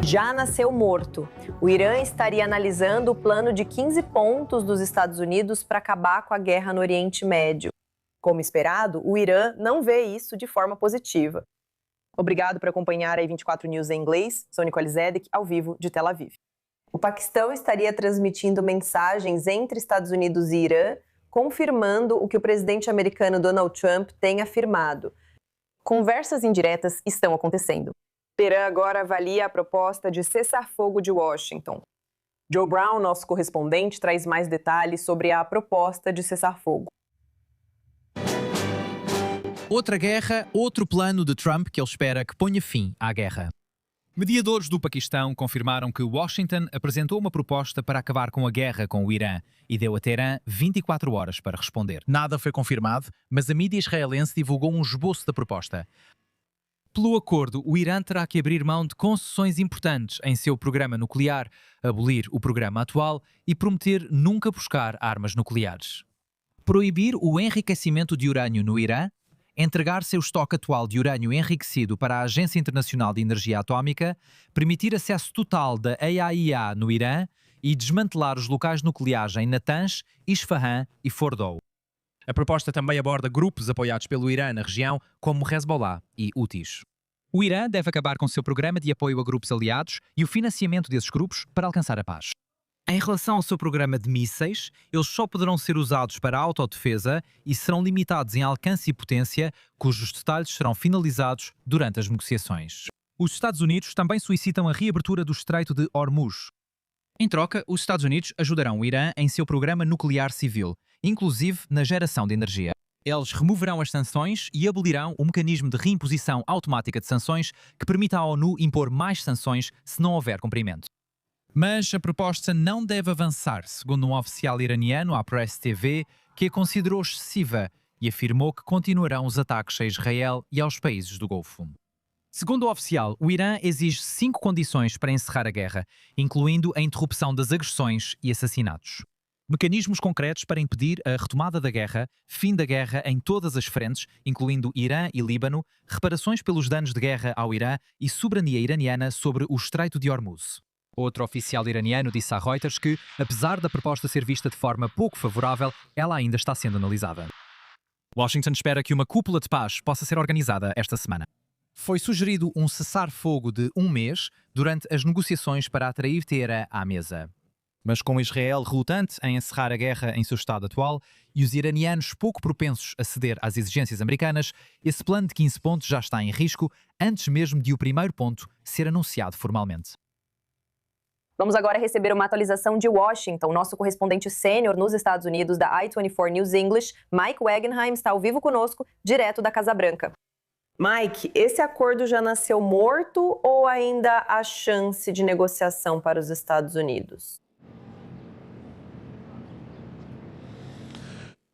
Já nasceu morto. O Irã estaria analisando o plano de 15 pontos dos Estados Unidos para acabar com a guerra no Oriente Médio. Como esperado, o Irã não vê isso de forma positiva. Obrigado por acompanhar a 24 News em inglês. Sou Nicole Zedek, ao vivo de Tel Aviv. O Paquistão estaria transmitindo mensagens entre Estados Unidos e Irã, confirmando o que o presidente americano Donald Trump tem afirmado. Conversas indiretas estão acontecendo. Teherã agora avalia a proposta de cessar-fogo de Washington. Joe Brown, nosso correspondente, traz mais detalhes sobre a proposta de cessar-fogo. Outra guerra, outro plano de Trump que ele espera que ponha fim à guerra. Mediadores do Paquistão confirmaram que Washington apresentou uma proposta para acabar com a guerra com o Irã e deu a Teherã 24 horas para responder. Nada foi confirmado, mas a mídia israelense divulgou um esboço da proposta. Pelo acordo, o Irã terá que abrir mão de concessões importantes em seu programa nuclear, abolir o programa atual e prometer nunca buscar armas nucleares. Proibir o enriquecimento de urânio no Irã, entregar seu estoque atual de urânio enriquecido para a Agência Internacional de Energia Atómica, permitir acesso total da AIEA no Irã e desmantelar os locais nucleares em Natanz, Isfahan e Fordow. A proposta também aborda grupos apoiados pelo Irã na região, como Hezbollah e Houthis. O Irã deve acabar com seu programa de apoio a grupos aliados e o financiamento desses grupos para alcançar a paz. Em relação ao seu programa de mísseis, eles só poderão ser usados para autodefesa e serão limitados em alcance e potência, cujos detalhes serão finalizados durante as negociações. Os Estados Unidos também solicitam a reabertura do Estreito de Hormuz. Em troca, os Estados Unidos ajudarão o Irã em seu programa nuclear civil, inclusive na geração de energia. Eles removerão as sanções e abolirão o mecanismo de reimposição automática de sanções que permite à ONU impor mais sanções se não houver cumprimento. Mas a proposta não deve avançar, segundo um oficial iraniano à Press TV, que a considerou excessiva e afirmou que continuarão os ataques a Israel e aos países do Golfo. Segundo o oficial, o Irã exige 5 condições para encerrar a guerra, incluindo a interrupção das agressões e assassinatos. Mecanismos concretos para impedir a retomada da guerra, fim da guerra em todas as frentes, incluindo Irã e Líbano, reparações pelos danos de guerra ao Irã e soberania iraniana sobre o Estreito de Hormuz. Outro oficial iraniano disse à Reuters que, apesar da proposta ser vista de forma pouco favorável, ela ainda está sendo analisada. Washington espera que uma cúpula de paz possa ser organizada esta semana. Foi sugerido um cessar-fogo de 1 mês durante as negociações para atrair Teherã à mesa. Mas com Israel relutante em encerrar a guerra em seu estado atual e os iranianos pouco propensos a ceder às exigências americanas, esse plano de 15 pontos já está em risco antes mesmo de o primeiro ponto ser anunciado formalmente. Vamos agora receber uma atualização de Washington. Nosso correspondente sênior nos Estados Unidos da I-24 News English, Mike Wagenheim, está ao vivo conosco, direto da Casa Branca. Mike, esse acordo já nasceu morto ou ainda há chance de negociação para os Estados Unidos?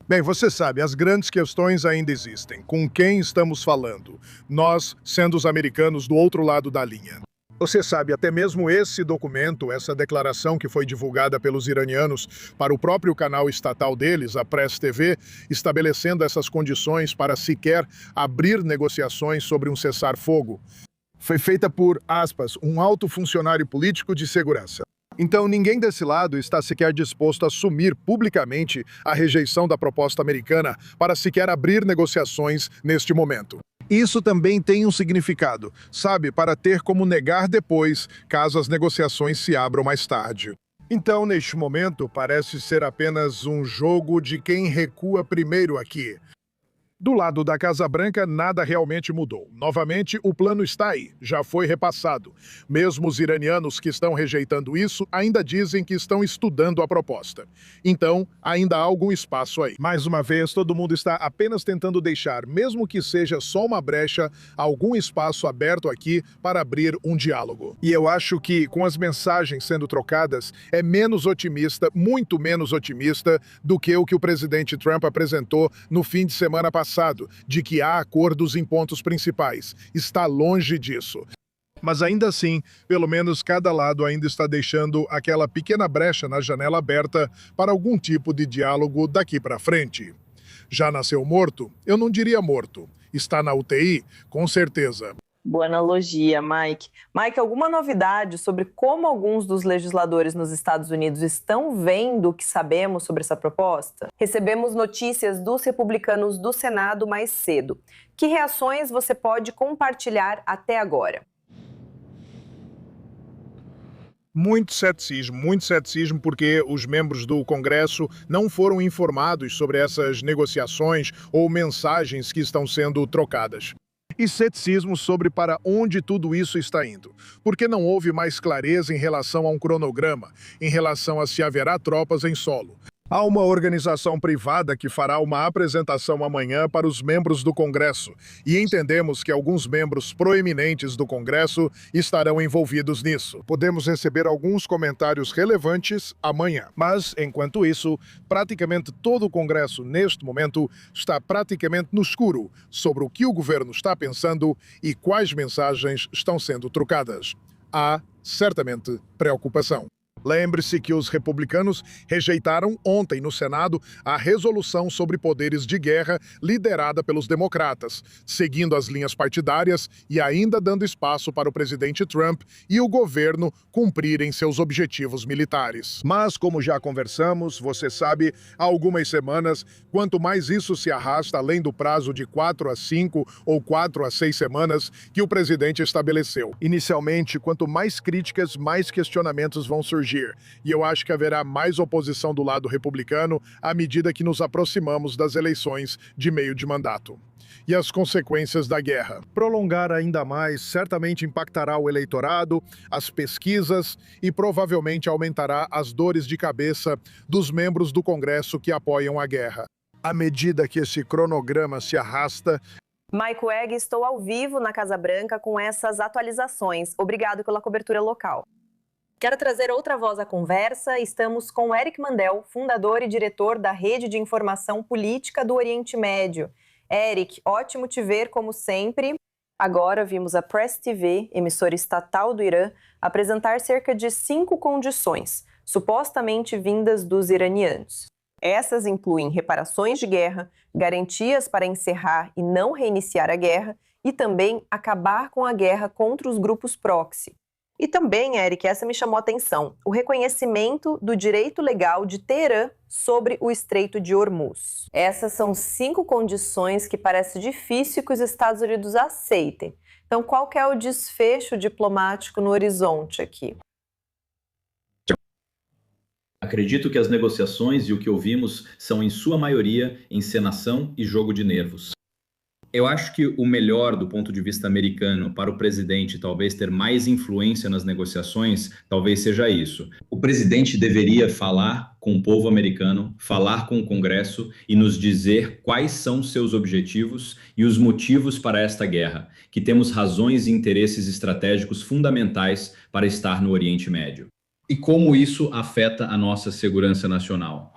Bem, você sabe, as grandes questões ainda existem. Com quem estamos falando? Nós, sendo os americanos do outro lado da linha. Você sabe, até mesmo esse documento, essa declaração que foi divulgada pelos iranianos para o próprio canal estatal deles, a Press TV, estabelecendo essas condições para sequer abrir negociações sobre um cessar-fogo, foi feita por, aspas, um alto funcionário político de segurança. Então, ninguém desse lado está sequer disposto a assumir publicamente a rejeição da proposta americana para sequer abrir negociações neste momento. Isso também tem um significado, sabe, para ter como negar depois, caso as negociações se abram mais tarde. Então, neste momento, parece ser apenas um jogo de quem recua primeiro aqui. Do lado da Casa Branca, nada realmente mudou. Novamente, o plano está aí, já foi repassado. Mesmo os iranianos que estão rejeitando isso ainda dizem que estão estudando a proposta. Então, ainda há algum espaço aí. Mais uma vez, todo mundo está apenas tentando deixar, mesmo que seja só uma brecha, algum espaço aberto aqui para abrir um diálogo. E eu acho que, com as mensagens sendo trocadas, é menos otimista, muito menos otimista, do que o presidente Trump apresentou no fim de semana passado, de que há acordos em pontos principais. Está longe disso. Mas ainda assim, pelo menos cada lado ainda está deixando aquela pequena brecha na janela aberta para algum tipo de diálogo daqui para frente. Já nasceu morto? Eu não diria morto. Está na UTI? Com certeza. Boa analogia, Mike. Mike, alguma novidade sobre como alguns dos legisladores nos Estados Unidos estão vendo o que sabemos sobre essa proposta? Recebemos notícias dos republicanos do Senado mais cedo. Que reações você pode compartilhar até agora? Muito ceticismo, porque os membros do Congresso não foram informados sobre essas negociações ou mensagens que estão sendo trocadas. E ceticismo sobre para onde tudo isso está indo, porque não houve mais clareza em relação a um cronograma, em relação a se haverá tropas em solo. Há uma organização privada que fará uma apresentação amanhã para os membros do Congresso e entendemos que alguns membros proeminentes do Congresso estarão envolvidos nisso. Podemos receber alguns comentários relevantes amanhã, mas, enquanto isso, praticamente todo o Congresso, neste momento, está praticamente no escuro sobre o que o governo está pensando e quais mensagens estão sendo trocadas. Há, certamente, preocupação. Lembre-se que os republicanos rejeitaram ontem no Senado a resolução sobre poderes de guerra liderada pelos democratas, seguindo as linhas partidárias e ainda dando espaço para o presidente Trump e o governo cumprirem seus objetivos militares. Mas, como já conversamos, você sabe, há algumas semanas, quanto mais isso se arrasta além do prazo de 4 a 5 ou 4 a 6 semanas que o presidente estabeleceu. Inicialmente, quanto mais críticas, mais questionamentos vão surgir. E eu acho que haverá mais oposição do lado republicano à medida que nos aproximamos das eleições de meio de mandato. E as consequências da guerra. Prolongar ainda mais certamente impactará o eleitorado, as pesquisas e provavelmente aumentará as dores de cabeça dos membros do Congresso que apoiam a guerra. À medida que esse cronograma se arrasta. Mike Weg, estou ao vivo na Casa Branca com essas atualizações. Obrigado pela cobertura local. Quero trazer outra voz à conversa. Estamos com Eric Mandel, fundador e diretor da Rede de Informação Política do Oriente Médio. Eric, ótimo te ver, como sempre. Agora vimos a Press TV, emissora estatal do Irã, apresentar cerca de 5 condições, supostamente vindas dos iranianos. Essas incluem reparações de guerra, garantias para encerrar e não reiniciar a guerra e também acabar com a guerra contra os grupos proxy. E também, Eric, essa me chamou a atenção, o reconhecimento do direito legal de Teherã sobre o Estreito de Hormuz. Essas são 5 condições que parece difícil que os Estados Unidos aceitem. Então, qual que é o desfecho diplomático no horizonte aqui? Acredito que as negociações e o que ouvimos são, em sua maioria, encenação e jogo de nervos. Eu acho que o melhor do ponto de vista americano para o presidente talvez ter mais influência nas negociações, talvez seja isso. O presidente deveria falar com o povo americano, falar com o Congresso e nos dizer quais são seus objetivos e os motivos para esta guerra, que temos razões e interesses estratégicos fundamentais para estar no Oriente Médio. E como isso afeta a nossa segurança nacional.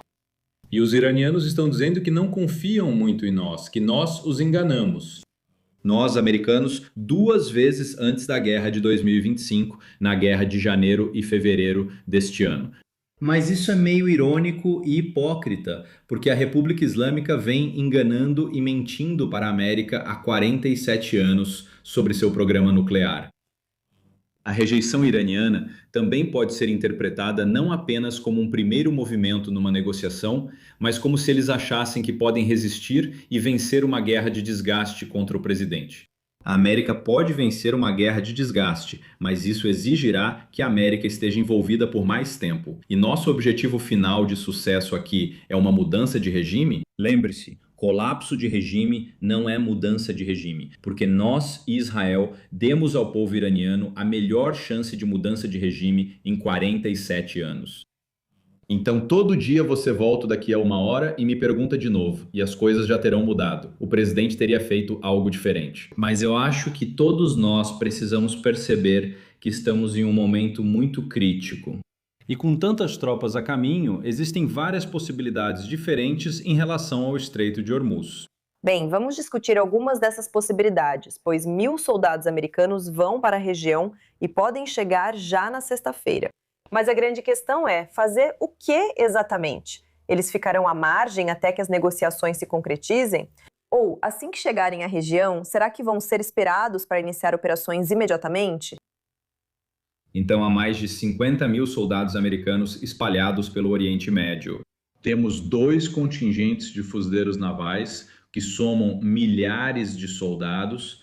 E os iranianos estão dizendo que não confiam muito em nós, que nós os enganamos. Nós, americanos, 2 vezes antes da guerra de 2025, na guerra de janeiro e fevereiro deste ano. Mas isso é meio irônico e hipócrita, porque a República Islâmica vem enganando e mentindo para a América há 47 anos sobre seu programa nuclear. A rejeição iraniana também pode ser interpretada não apenas como um primeiro movimento numa negociação, mas como se eles achassem que podem resistir e vencer uma guerra de desgaste contra o presidente. A América pode vencer uma guerra de desgaste, mas isso exigirá que a América esteja envolvida por mais tempo. E nosso objetivo final de sucesso aqui é uma mudança de regime? Lembre-se, colapso de regime não é mudança de regime, porque nós e Israel demos ao povo iraniano a melhor chance de mudança de regime em 47 anos. Então todo dia você volta daqui a 1 hora e me pergunta de novo, e as coisas já terão mudado. O presidente teria feito algo diferente. Mas eu acho que todos nós precisamos perceber que estamos em um momento muito crítico. E com tantas tropas a caminho, existem várias possibilidades diferentes em relação ao Estreito de Hormuz. Bem, vamos discutir algumas dessas possibilidades, pois 1.000 soldados americanos vão para a região e podem chegar já na sexta-feira. Mas a grande questão é fazer o que exatamente? Eles ficarão à margem até que as negociações se concretizem? Ou, assim que chegarem à região, será que vão ser esperados para iniciar operações imediatamente? Então, há mais de 50 mil soldados americanos espalhados pelo Oriente Médio. Temos 2 contingentes de fuzileiros navais, que somam milhares de soldados.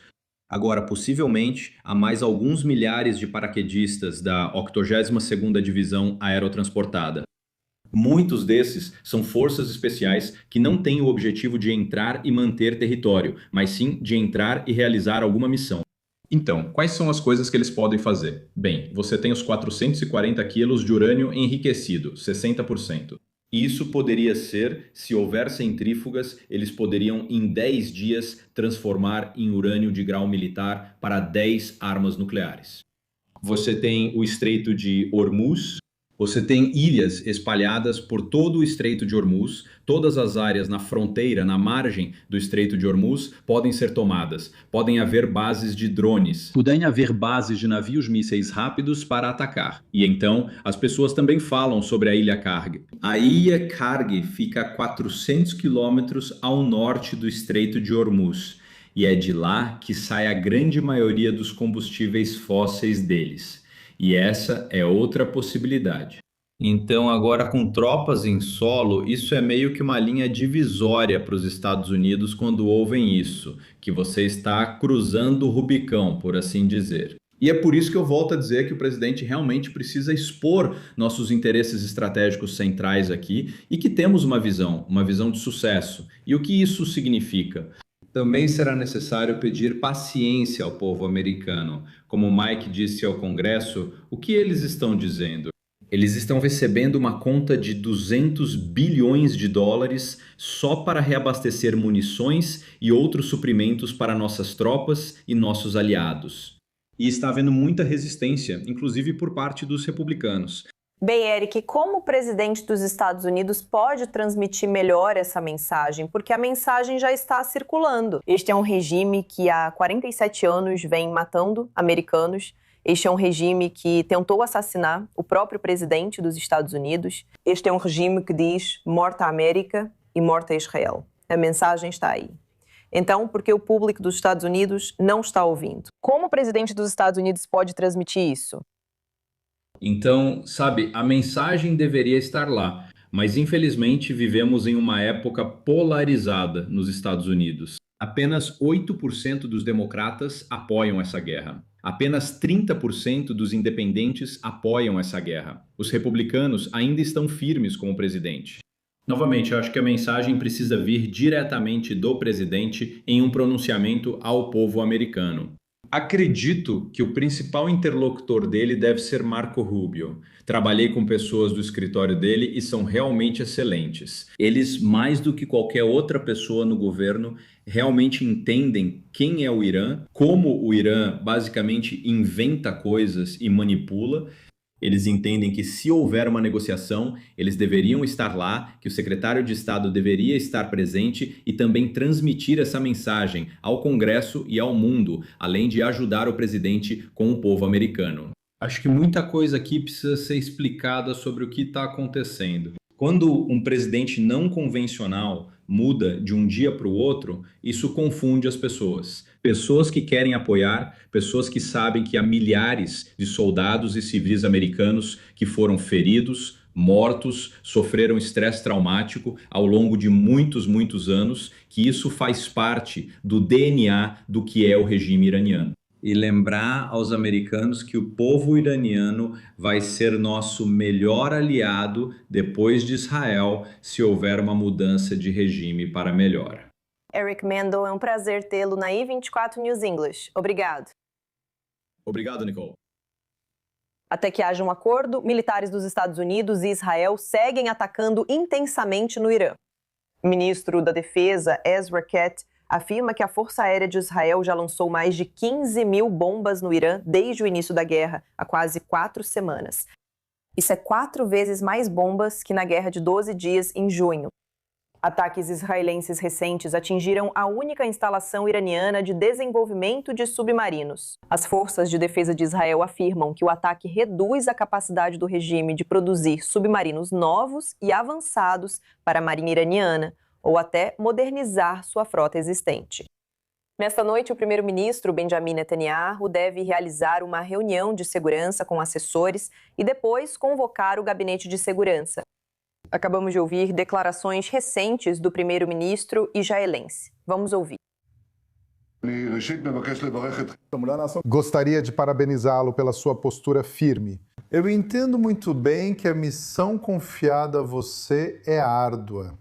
Agora, possivelmente, há mais alguns milhares de paraquedistas da 82ª Divisão Aerotransportada. Muitos desses são forças especiais que não têm o objetivo de entrar e manter território, mas sim de entrar e realizar alguma missão. Então, quais são as coisas que eles podem fazer? Bem, você tem os 440 quilos de urânio enriquecido, 60%. Isso poderia ser, se houver centrífugas, eles poderiam em 10 dias transformar em urânio de grau militar para 10 armas nucleares. Você tem o Estreito de Hormuz. Você tem ilhas espalhadas por todo o Estreito de Hormuz. Todas as áreas na fronteira, na margem do Estreito de Hormuz, podem ser tomadas. Podem haver bases de drones. Podem haver bases de navios mísseis rápidos para atacar. E então, as pessoas também falam sobre a Ilha Karg. A Ilha Karg fica a 400 quilômetros ao norte do Estreito de Hormuz. E é de lá que sai a grande maioria dos combustíveis fósseis deles. E essa é outra possibilidade. Então, agora com tropas em solo, isso é meio que uma linha divisória para os Estados Unidos quando ouvem isso, que você está cruzando o Rubicão, por assim dizer. E é por isso que eu volto a dizer que o presidente realmente precisa expor nossos interesses estratégicos centrais aqui e que temos uma visão de sucesso. E o que isso significa? Também será necessário pedir paciência ao povo americano. Como Mike disse ao Congresso, o que eles estão dizendo? Eles estão recebendo uma conta de 200 bilhões de dólares só para reabastecer munições e outros suprimentos para nossas tropas e nossos aliados. E está havendo muita resistência, inclusive por parte dos republicanos. Bem, Eric, como o presidente dos Estados Unidos pode transmitir melhor essa mensagem? Porque a mensagem já está circulando. Este é um regime que há 47 anos vem matando americanos. Este é um regime que tentou assassinar o próprio presidente dos Estados Unidos. Este é um regime que diz morta a América e morta a Israel. A mensagem está aí. Então, por que o público dos Estados Unidos não está ouvindo? Como o presidente dos Estados Unidos pode transmitir isso? Então, sabe, a mensagem deveria estar lá, mas infelizmente vivemos em uma época polarizada nos Estados Unidos. Apenas 8% dos democratas apoiam essa guerra. Apenas 30% dos independentes apoiam essa guerra. Os republicanos ainda estão firmes com o presidente. Novamente, eu acho que a mensagem precisa vir diretamente do presidente em um pronunciamento ao povo americano. Acredito que o principal interlocutor dele deve ser Marco Rubio. Trabalhei com pessoas do escritório dele e são realmente excelentes. Eles, mais do que qualquer outra pessoa no governo, realmente entendem quem é o Irã, como o Irã basicamente inventa coisas e manipula. Eles entendem que se houver uma negociação, eles deveriam estar lá, que o secretário de Estado deveria estar presente e também transmitir essa mensagem ao Congresso e ao mundo, além de ajudar o presidente com o povo americano. Acho que muita coisa aqui precisa ser explicada sobre o que está acontecendo. Quando um presidente não convencional muda de um dia para o outro, isso confunde as pessoas. Pessoas que querem apoiar, pessoas que sabem que há milhares de soldados e civis americanos que foram feridos, mortos, sofreram estresse traumático ao longo de muitos anos, que isso faz parte do DNA do que é o regime iraniano. E lembrar aos americanos que o povo iraniano vai ser nosso melhor aliado depois de Israel se houver uma mudança de regime para melhor. Eric Mendel, é um prazer tê-lo na I24 News English. Obrigado. Obrigado, Nicole. Até que haja um acordo, militares dos Estados Unidos e Israel seguem atacando intensamente no Irã. O ministro da Defesa, Ezra Katz, afirma que a Força Aérea de Israel já lançou mais de 15 mil bombas no Irã desde o início da guerra, há quase 4 semanas. Isso é 4 vezes mais bombas que na guerra de 12 dias em junho. Ataques israelenses recentes atingiram a única instalação iraniana de desenvolvimento de submarinos. As forças de defesa de Israel afirmam que o ataque reduz a capacidade do regime de produzir submarinos novos e avançados para a marinha iraniana, ou até modernizar sua frota existente. Nesta noite, o primeiro-ministro Benjamin Netanyahu deve realizar uma reunião de segurança com assessores e depois convocar o gabinete de segurança. Acabamos de ouvir declarações recentes do primeiro-ministro israelense. Vamos ouvir. Gostaria de parabenizá-lo pela sua postura firme. Eu entendo muito bem que a missão confiada a você é árdua.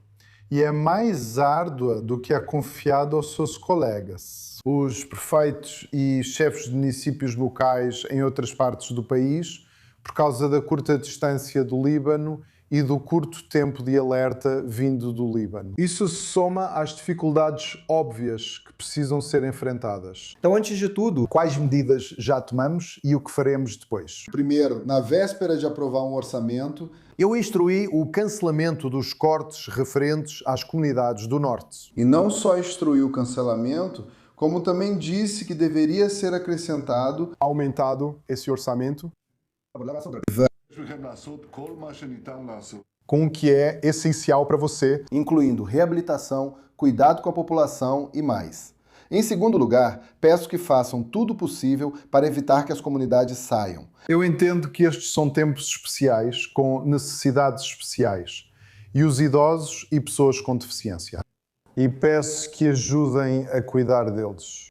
E é mais árdua do que a confiada aos seus colegas. Os prefeitos e chefes de municípios locais em outras partes do país, por causa da curta distância do Líbano e do curto tempo de alerta vindo do Líbano. Isso se soma às dificuldades óbvias que precisam ser enfrentadas. Então, antes de tudo, quais medidas já tomamos e o que faremos depois? Primeiro, na véspera de aprovar um orçamento, eu instruí o cancelamento dos cortes referentes às comunidades do Norte. E não só instruiu o cancelamento, como também disse que deveria ser aumentado esse orçamento com o que é essencial para você, incluindo reabilitação, cuidado com a população e mais. Em segundo lugar, peço que façam tudo possível para evitar que as comunidades saiam. Eu entendo que estes são tempos especiais, com necessidades especiais, e os idosos e pessoas com deficiência. E peço que ajudem a cuidar deles.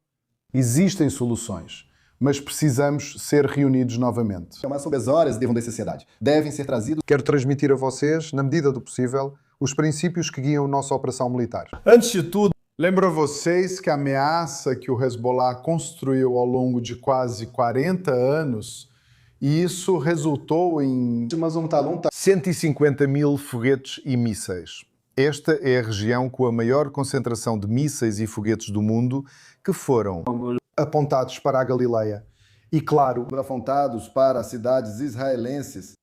Existem soluções, mas precisamos ser reunidos novamente. Mas sobre as horas da sociedade devem ser trazidos. Quero transmitir a vocês, na medida do possível, os princípios que guiam nossa operação militar. Antes de tudo, lembro a vocês que a ameaça que o Hezbollah construiu ao longo de quase 40 anos, e isso resultou em 150 mil foguetes e mísseis. Esta é a região com a maior concentração de mísseis e foguetes do mundo que foram apontados para a Galileia. E, claro, apontados para as cidades israelenses.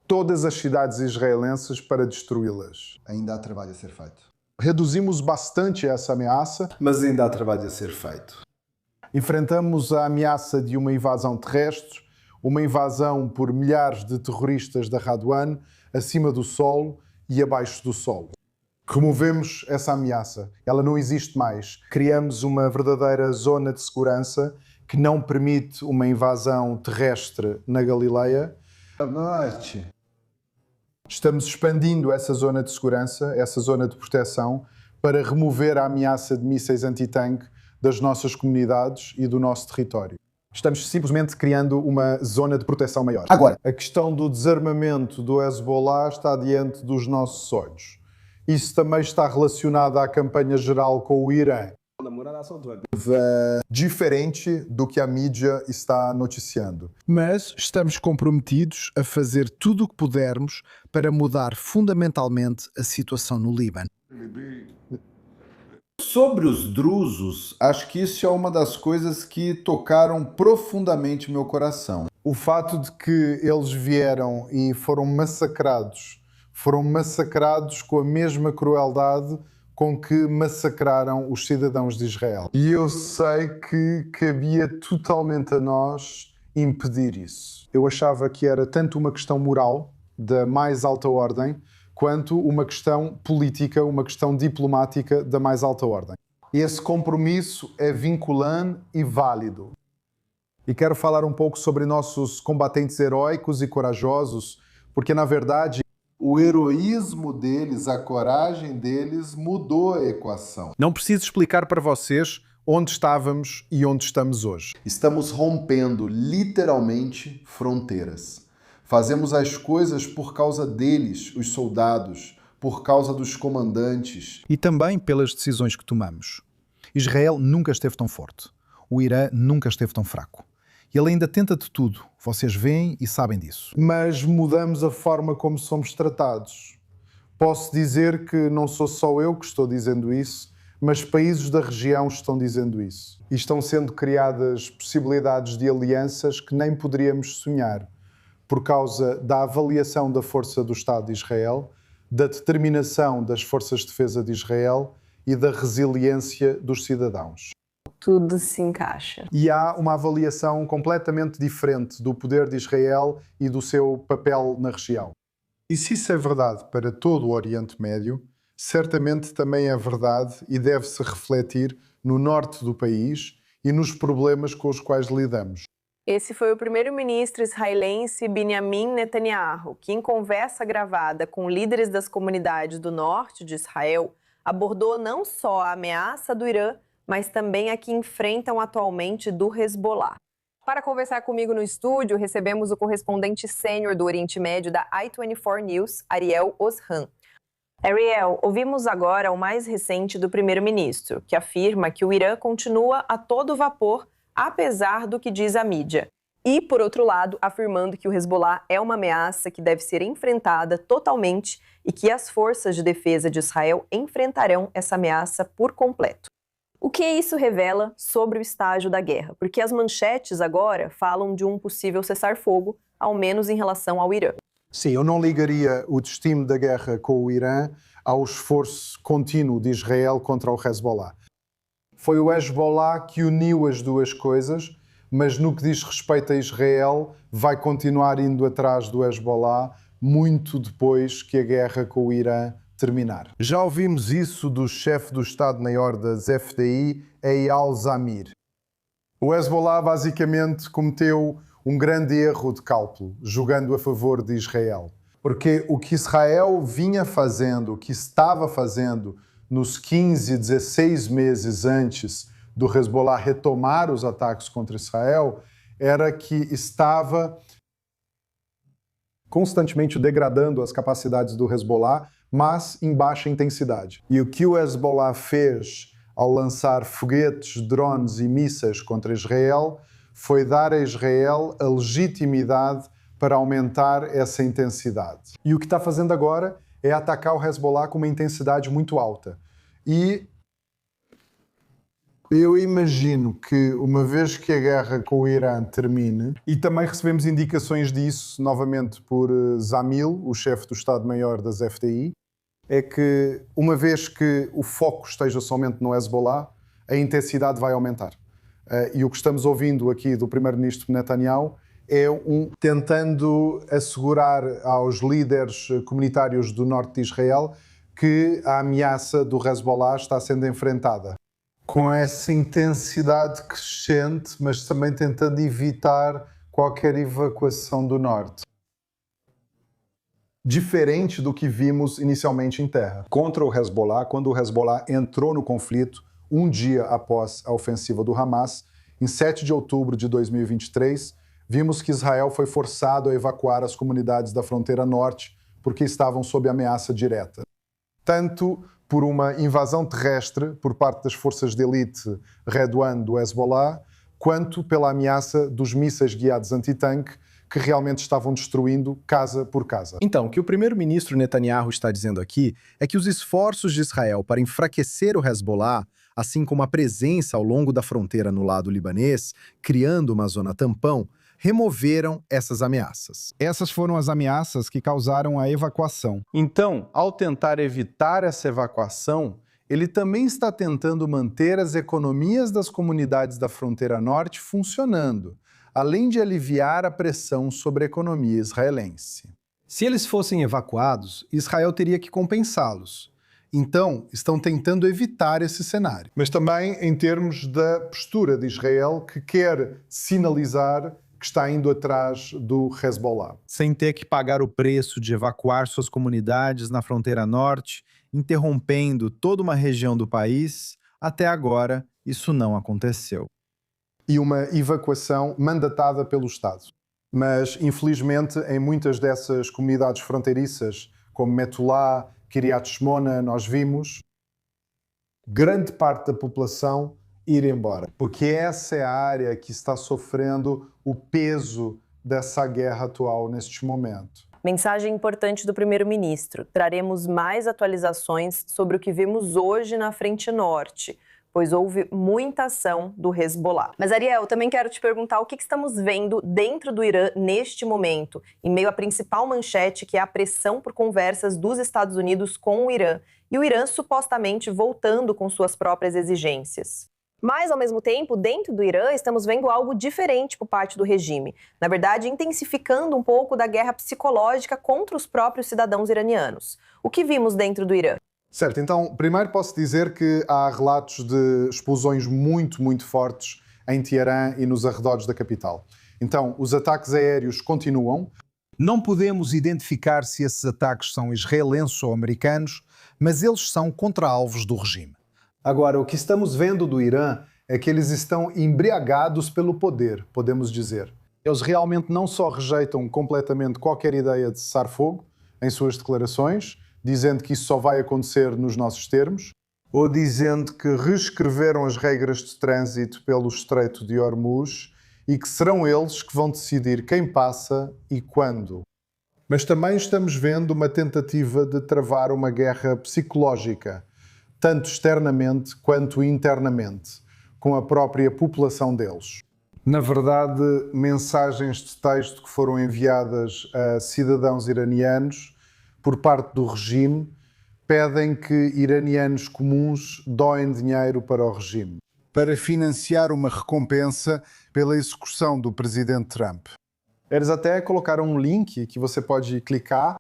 Todas as cidades israelenses para destruí-las. Ainda há trabalho a ser feito. Reduzimos bastante essa ameaça, mas ainda há trabalho a ser feito. Enfrentamos a ameaça de uma invasão terrestre, uma invasão por milhares de terroristas da Radwan, acima do solo e abaixo do solo. Removemos essa ameaça. Ela não existe mais. Criamos uma verdadeira zona de segurança que não permite uma invasão terrestre na Galileia. Estamos expandindo essa zona de segurança, essa zona de proteção, para remover a ameaça de mísseis antitanque das nossas comunidades e do nosso território. Estamos simplesmente criando uma zona de proteção maior. Agora, a questão do desarmamento do Hezbollah está diante dos nossos olhos. Isso também está relacionado à campanha geral com o Irã. Diferente do que a mídia está noticiando. Mas estamos comprometidos a fazer tudo o que pudermos para mudar fundamentalmente a situação no Líbano. Sobre os drusos, acho que isso é uma das coisas que tocaram profundamente meu coração. O fato de que eles vieram e foram massacrados com a mesma crueldade com que massacraram os cidadãos de Israel. E eu sei que cabia totalmente a nós impedir isso. Eu achava que era tanto uma questão moral, da mais alta ordem, quanto uma questão política, uma questão diplomática da mais alta ordem. Esse compromisso é vinculante e válido. E quero falar um pouco sobre nossos combatentes heróicos e corajosos, porque, na verdade, o heroísmo deles, a coragem deles mudou a equação. Não preciso explicar para vocês onde estávamos e onde estamos hoje. Estamos rompendo, literalmente, fronteiras. Fazemos as coisas por causa deles, os soldados, por causa dos comandantes. E também pelas decisões que tomamos. Israel nunca esteve tão forte. O Irã nunca esteve tão fraco. Ele ainda tenta de tudo. Vocês veem e sabem disso. Mas mudamos a forma como somos tratados. Posso dizer que não sou só eu que estou dizendo isso, mas países da região estão dizendo isso. E estão sendo criadas possibilidades de alianças que nem poderíamos sonhar, por causa da avaliação da força do Estado de Israel, da determinação das forças de defesa de Israel e da resiliência dos cidadãos. Tudo se encaixa. E há uma avaliação completamente diferente do poder de Israel e do seu papel na região. E se isso é verdade para todo o Oriente Médio, certamente também é verdade e deve-se refletir no norte do país e nos problemas com os quais lidamos. Esse foi o primeiro-ministro israelense Benjamin Netanyahu, que em conversa gravada com líderes das comunidades do norte de Israel, abordou não só a ameaça do Irã, mas também a que enfrentam atualmente do Hezbollah. Para conversar comigo no estúdio, recebemos o correspondente sênior do Oriente Médio da I24 News, Ariel Osran. Ariel, ouvimos agora o mais recente do primeiro-ministro, que afirma que o Irã continua a todo vapor, apesar do que diz a mídia. E, por outro lado, afirmando que o Hezbollah é uma ameaça que deve ser enfrentada totalmente e que as forças de defesa de Israel enfrentarão essa ameaça por completo. O que isso revela sobre o estágio da guerra? Porque as manchetes agora falam de um possível cessar-fogo, ao menos em relação ao Irã. Sim, eu não ligaria o destino da guerra com o Irã ao esforço contínuo de Israel contra o Hezbollah. Foi o Hezbollah que uniu as duas coisas, mas no que diz respeito a Israel, vai continuar indo atrás do Hezbollah muito depois que a guerra com o Irã terminar. Já ouvimos isso do chefe do Estado-Maior das FDI, Eyal Zamir. O Hezbollah basicamente cometeu um grande erro de cálculo, jogando a favor de Israel. Porque o que Israel vinha fazendo, o que estava fazendo nos 15, 16 meses antes do Hezbollah retomar os ataques contra Israel, era que estava constantemente degradando as capacidades do Hezbollah, mas em baixa intensidade. E o que o Hezbollah fez ao lançar foguetes, drones e mísseis contra Israel foi dar a Israel a legitimidade para aumentar essa intensidade. E o que está fazendo agora é atacar o Hezbollah com uma intensidade muito alta. E eu imagino que, uma vez que a guerra com o Irã termine, e também recebemos indicações disso, novamente por Zamil, o chefe do Estado-Maior das FDI, é que, uma vez que o foco esteja somente no Hezbollah, a intensidade vai aumentar. E o que estamos ouvindo aqui do primeiro-ministro Netanyahu é tentando assegurar aos líderes comunitários do norte de Israel que a ameaça do Hezbollah está sendo enfrentada com essa intensidade crescente, mas também tentando evitar qualquer evacuação do norte. Diferente do que vimos inicialmente em terra. Contra o Hezbollah, quando o Hezbollah entrou no conflito, um dia após a ofensiva do Hamas, em 7 de outubro de 2023, vimos que Israel foi forçado a evacuar as comunidades da fronteira norte porque estavam sob ameaça direta. Tanto por uma invasão terrestre por parte das forças de elite Red One do Hezbollah, quanto pela ameaça dos mísseis guiados antitanque que realmente estavam destruindo casa por casa. Então, o que o primeiro-ministro Netanyahu está dizendo aqui é que os esforços de Israel para enfraquecer o Hezbollah, assim como a presença ao longo da fronteira no lado libanês, criando uma zona tampão, removeram essas ameaças. Essas foram as ameaças que causaram a evacuação. Então, ao tentar evitar essa evacuação, ele também está tentando manter as economias das comunidades da fronteira norte funcionando, além de aliviar a pressão sobre a economia israelense. Se eles fossem evacuados, Israel teria que compensá-los. Então, estão tentando evitar esse cenário. Mas também em termos da postura de Israel, que quer sinalizar que está indo atrás do Hezbollah. Sem ter que pagar o preço de evacuar suas comunidades na fronteira norte, interrompendo toda uma região do país, até agora isso não aconteceu. E uma evacuação mandatada pelo Estado. Mas, infelizmente, em muitas dessas comunidades fronteiriças, como Metulá, Kiryat Shmona, nós vimos grande parte da população ir embora. Porque essa é a área que está sofrendo o peso dessa guerra atual neste momento. Mensagem importante do primeiro-ministro. Traremos mais atualizações sobre o que vimos hoje na Frente Norte, pois houve muita ação do Hezbollah. Mas, Ariel, também quero te perguntar o que estamos vendo dentro do Irã neste momento, em meio à principal manchete, que é a pressão por conversas dos Estados Unidos com o Irã, e o Irã supostamente voltando com suas próprias exigências. Mas, ao mesmo tempo, dentro do Irã, estamos vendo algo diferente por parte do regime. Na verdade, intensificando um pouco da guerra psicológica contra os próprios cidadãos iranianos. O que vimos dentro do Irã? Certo, então, primeiro posso dizer que há relatos de explosões muito fortes em Teherã e nos arredores da capital. Então, os ataques aéreos continuam. Não podemos identificar se esses ataques são israelenses ou americanos, mas eles são contra alvos do regime. Agora, o que estamos vendo do Irã é que eles estão embriagados pelo poder, podemos dizer. Eles realmente não só rejeitam completamente qualquer ideia de cessar-fogo em suas declarações, dizendo que isso só vai acontecer nos nossos termos, ou dizendo que reescreveram as regras de trânsito pelo Estreito de Hormuz e que serão eles que vão decidir quem passa e quando. Mas também estamos vendo uma tentativa de travar uma guerra psicológica, tanto externamente quanto internamente, com a própria população deles. Na verdade, mensagens de texto que foram enviadas a cidadãos iranianos por parte do regime pedem que iranianos comuns doem dinheiro para o regime, para financiar uma recompensa pela execução do presidente Trump. Eles até colocaram um link que você pode clicar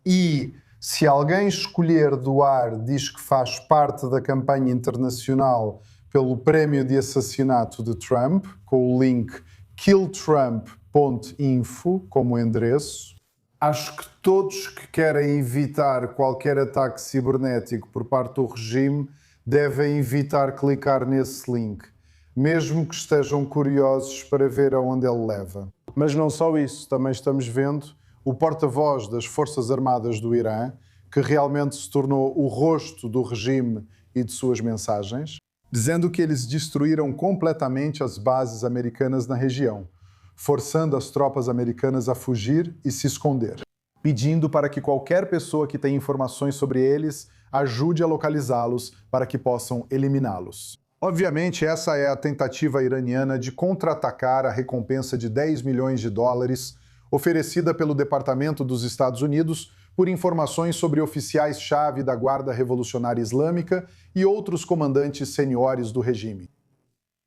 e, se alguém escolher doar, diz que faz parte da campanha internacional pelo prémio de assassinato de Trump, com o link killtrump.info como endereço. Acho que todos que querem evitar qualquer ataque cibernético por parte do regime devem evitar clicar nesse link, mesmo que estejam curiosos para ver aonde ele leva. Mas não só isso, também estamos vendo o porta-voz das Forças Armadas do Irã, que realmente se tornou o rosto do regime e de suas mensagens, dizendo que eles destruíram completamente as bases americanas na região, forçando as tropas americanas a fugir e se esconder, pedindo para que qualquer pessoa que tenha informações sobre eles ajude a localizá-los para que possam eliminá-los. Obviamente, essa é a tentativa iraniana de contra-atacar a recompensa de 10 milhões de dólares oferecida pelo Departamento dos Estados Unidos por informações sobre oficiais-chave da Guarda Revolucionária Islâmica e outros comandantes seniores do regime.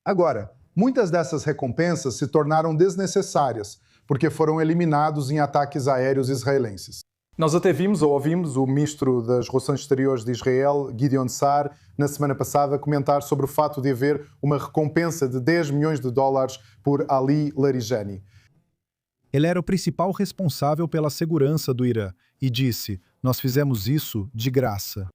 Agora, muitas dessas recompensas se tornaram desnecessárias, porque foram eliminados em ataques aéreos israelenses. Nós até vimos ou ouvimos o ministro das Relações Exteriores de Israel, Gideon Sa'ar, na semana passada, comentar sobre o fato de haver uma recompensa de 10 milhões de dólares por Ali Larijani. Ele era o principal responsável pela segurança do Irã e disse: "Nós fizemos isso de graça."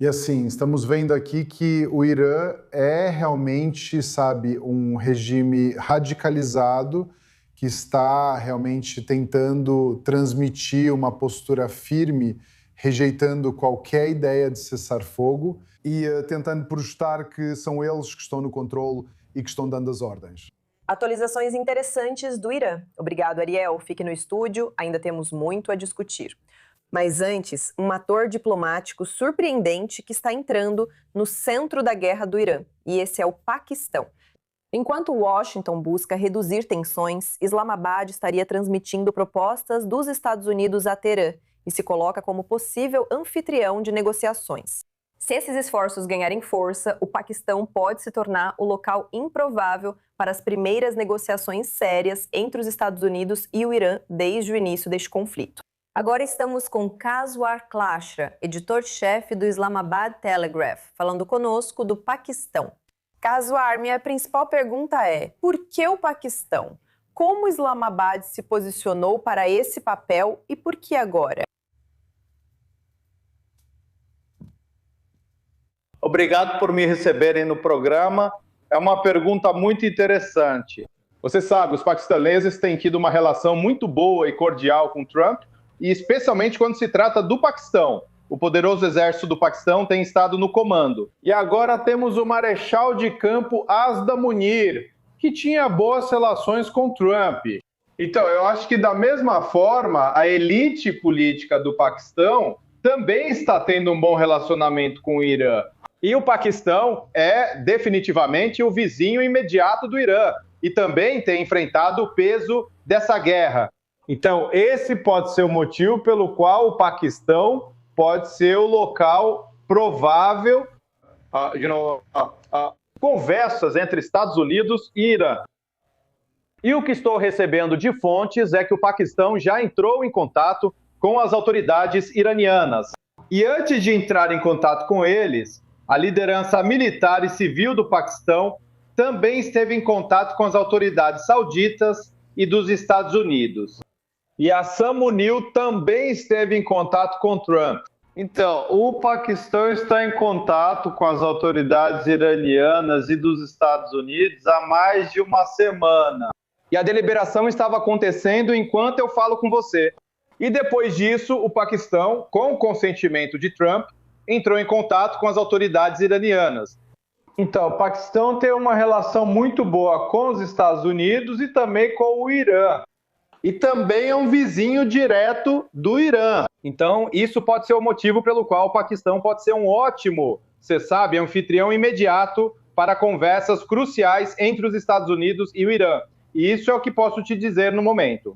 E assim, estamos vendo aqui que o Irã é realmente, sabe, um regime radicalizado que está realmente tentando transmitir uma postura firme, rejeitando qualquer ideia de cessar-fogo e tentando projetar que são eles que estão no controle e que estão dando as ordens. Atualizações interessantes do Irã. Obrigado, Ariel. Fique no estúdio, ainda temos muito a discutir. Mas antes, um ator diplomático surpreendente que está entrando no centro da guerra do Irã, e esse é o Paquistão. Enquanto Washington busca reduzir tensões, Islamabad estaria transmitindo propostas dos Estados Unidos a Teherã e se coloca como possível anfitrião de negociações. Se esses esforços ganharem força, o Paquistão pode se tornar o local improvável para as primeiras negociações sérias entre os Estados Unidos e o Irã desde o início deste conflito. Agora estamos com Kaswar Klashra, editor-chefe do Islamabad Telegraph, falando conosco do Paquistão. Kaswar, minha principal pergunta é: por que o Paquistão? Como o Islamabad se posicionou para esse papel e por que agora? Obrigado por me receberem no programa. É uma pergunta muito interessante. Você sabe, os paquistaneses têm tido uma relação muito boa e cordial com Trump, e especialmente quando se trata do Paquistão. O poderoso exército do Paquistão tem estado no comando. E agora temos o marechal de campo Asda Munir, que tinha boas relações com Trump. Então, eu acho que da mesma forma, a elite política do Paquistão também está tendo um bom relacionamento com o Irã. E o Paquistão é definitivamente o vizinho imediato do Irã e também tem enfrentado o peso dessa guerra. Então, esse pode ser o motivo pelo qual o Paquistão pode ser o local provável, conversas entre Estados Unidos e Irã. E o que estou recebendo de fontes é que o Paquistão já entrou em contato com as autoridades iranianas. E antes de entrar em contato com eles, a liderança militar e civil do Paquistão também esteve em contato com as autoridades sauditas e dos Estados Unidos. E a Samunil também esteve em contato com Trump. Então, o Paquistão está em contato com as autoridades iranianas e dos Estados Unidos há mais de uma semana. E a deliberação estava acontecendo enquanto eu falo com você. E depois disso, o Paquistão, com o consentimento de Trump, entrou em contato com as autoridades iranianas. Então, o Paquistão tem uma relação muito boa com os Estados Unidos e também com o Irã. E também é um vizinho direto do Irã. Então, isso pode ser o motivo pelo qual o Paquistão pode ser um ótimo, você sabe, anfitrião imediato para conversas cruciais entre os Estados Unidos e o Irã. E isso é o que posso te dizer no momento.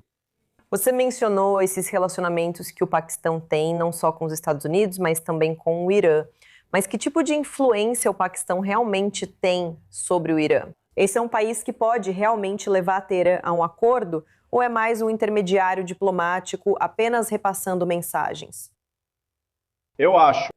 Você mencionou esses relacionamentos que o Paquistão tem, não só com os Estados Unidos, mas também com o Irã. Mas que tipo de influência o Paquistão realmente tem sobre o Irã? Esse é um país que pode realmente levar a Teherã a um acordo? Ou é mais um intermediário diplomático apenas repassando mensagens? Eu acho.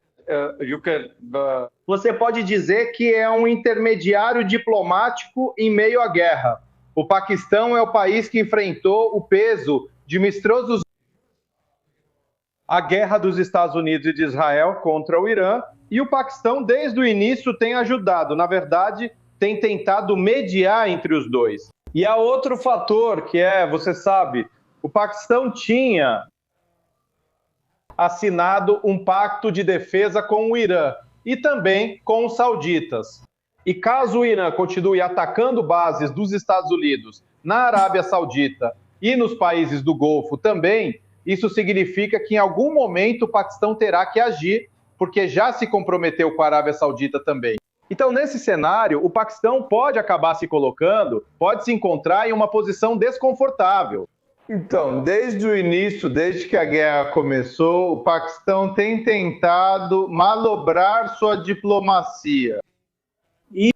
Você pode dizer que é um intermediário diplomático em meio à guerra. O Paquistão é o país que enfrentou o peso de mistrosos a guerra dos Estados Unidos e de Israel contra o Irã, e o Paquistão, desde o início, tem ajudado. Na verdade, tem tentado mediar entre os dois. E há outro fator que você sabe, o Paquistão tinha assinado um pacto de defesa com o Irã e também com os sauditas. E caso o Irã continue atacando bases dos Estados Unidos na Arábia Saudita e nos países do Golfo também, isso significa que em algum momento o Paquistão terá que agir, porque já se comprometeu com a Arábia Saudita também. Então, nesse cenário, o Paquistão pode acabar se colocando, pode se encontrar em uma posição desconfortável. Então, desde o início, desde que a guerra começou, o Paquistão tem tentado malobrar sua diplomacia. E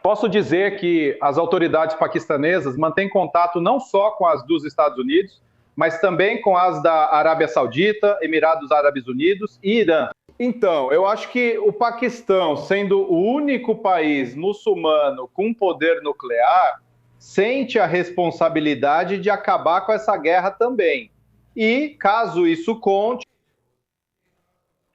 posso dizer que as autoridades paquistanesas mantêm contato não só com as dos Estados Unidos, mas também com as da Arábia Saudita, Emirados Árabes Unidos e Irã. Então, eu acho que o Paquistão, sendo o único país muçulmano com poder nuclear, sente a responsabilidade de acabar com essa guerra também. E, caso isso conte,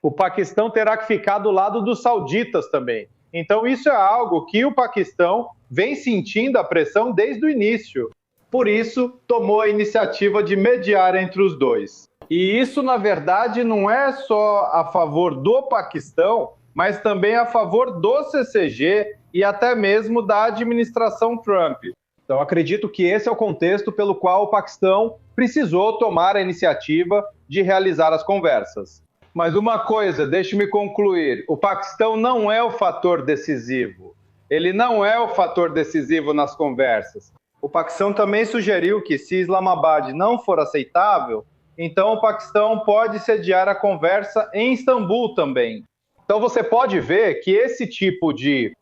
o Paquistão terá que ficar do lado dos sauditas também. Então, isso é algo que o Paquistão vem sentindo a pressão desde o início. Por isso, tomou a iniciativa de mediar entre os dois. E isso, na verdade, não é só a favor do Paquistão, mas também a favor do CCG e até mesmo da administração Trump. Então, acredito que esse é o contexto pelo qual o Paquistão precisou tomar a iniciativa de realizar as conversas. Mas uma coisa, deixe-me concluir, o Paquistão não é o fator decisivo. Ele não é o fator decisivo nas conversas. O Paquistão também sugeriu que, se Islamabad não for aceitável, então o Paquistão pode sediar a conversa em Istambul também. Então você pode ver que esse tipo de...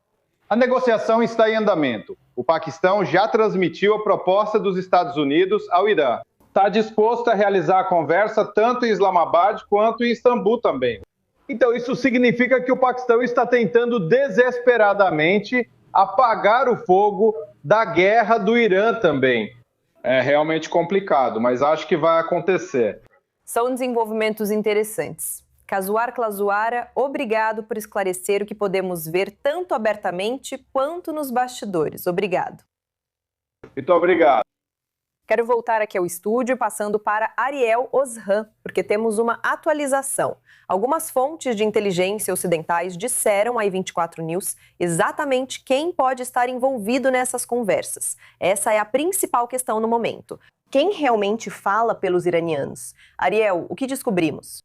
A negociação está em andamento. O Paquistão já transmitiu a proposta dos Estados Unidos ao Irã. Está disposto a realizar a conversa tanto em Islamabad quanto em Istambul também. Então isso significa que o Paquistão está tentando desesperadamente apagar o fogo da guerra do Irã também. É realmente complicado, mas acho que vai acontecer. São desenvolvimentos interessantes. Kazuar Klazuara, obrigado por esclarecer o que podemos ver tanto abertamente quanto nos bastidores. Obrigado. Muito obrigado. Quero voltar aqui ao estúdio passando para Ariel Ozhan, porque temos uma atualização. Algumas fontes de inteligência ocidentais disseram à I24 News exatamente quem pode estar envolvido nessas conversas. Essa é a principal questão no momento. Quem realmente fala pelos iranianos? Ariel, o que descobrimos?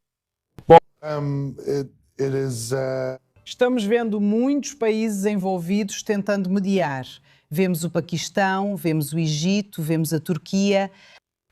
Estamos vendo muitos países envolvidos tentando mediar. Vemos o Paquistão, vemos o Egito, vemos a Turquia.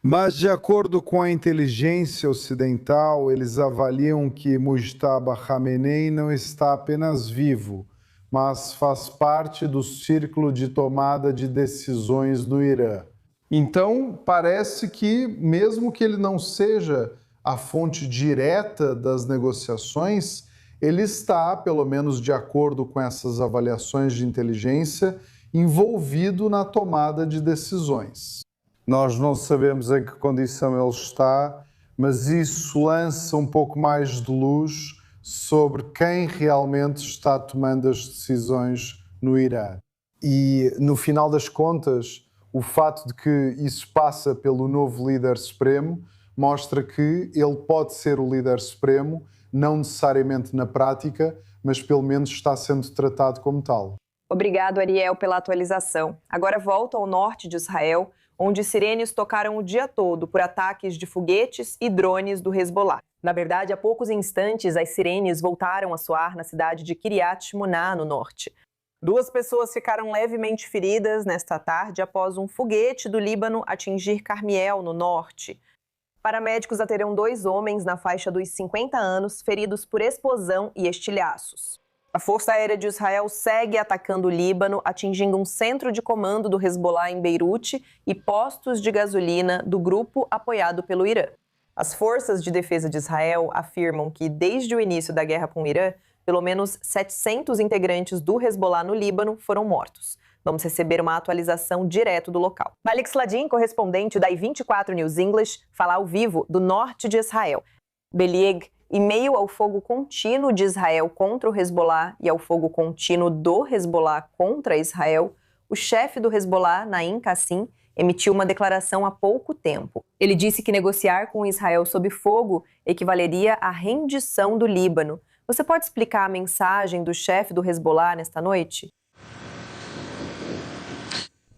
Mas, de acordo com a inteligência ocidental, eles avaliam que Mujtaba Khamenei não está apenas vivo, mas faz parte do círculo de tomada de decisões no Irã. Então, parece que, mesmo que ele não seja a fonte direta das negociações, ele está, pelo menos de acordo com essas avaliações de inteligência, envolvido na tomada de decisões. Nós não sabemos em que condição ele está, mas isso lança um pouco mais de luz sobre quem realmente está tomando as decisões no Irã. E, no final das contas, o fato de que isso passa pelo novo líder supremo mostra que ele pode ser o líder supremo, não necessariamente na prática, mas pelo menos está sendo tratado como tal. Obrigado, Ariel, pela atualização. Agora volto ao norte de Israel, onde sirenes tocaram o dia todo por ataques de foguetes e drones do Hezbollah. Na verdade, há poucos instantes, as sirenes voltaram a soar na cidade de Kiryat Shmona, no norte. 2 pessoas ficaram levemente feridas nesta tarde após um foguete do Líbano atingir Carmiel, no norte. Paramédicos aterão 2 homens na faixa dos 50 anos feridos por explosão e estilhaços. A Força Aérea de Israel segue atacando o Líbano, atingindo um centro de comando do Hezbollah em Beirute e postos de gasolina do grupo apoiado pelo Irã. As forças de defesa de Israel afirmam que, desde o início da guerra com o Irã, pelo menos 700 integrantes do Hezbollah no Líbano foram mortos. Vamos receber uma atualização direto do local. Malik Sladin, correspondente da I24 News English, fala ao vivo do norte de Israel. Belieg, em meio ao fogo contínuo de Israel contra o Hezbollah e ao fogo contínuo do Hezbollah contra Israel, o chefe do Hezbollah, Naim Qassim, emitiu uma declaração há pouco tempo. Ele disse que negociar com Israel sob fogo equivaleria à rendição do Líbano. Você pode explicar a mensagem do chefe do Hezbollah nesta noite?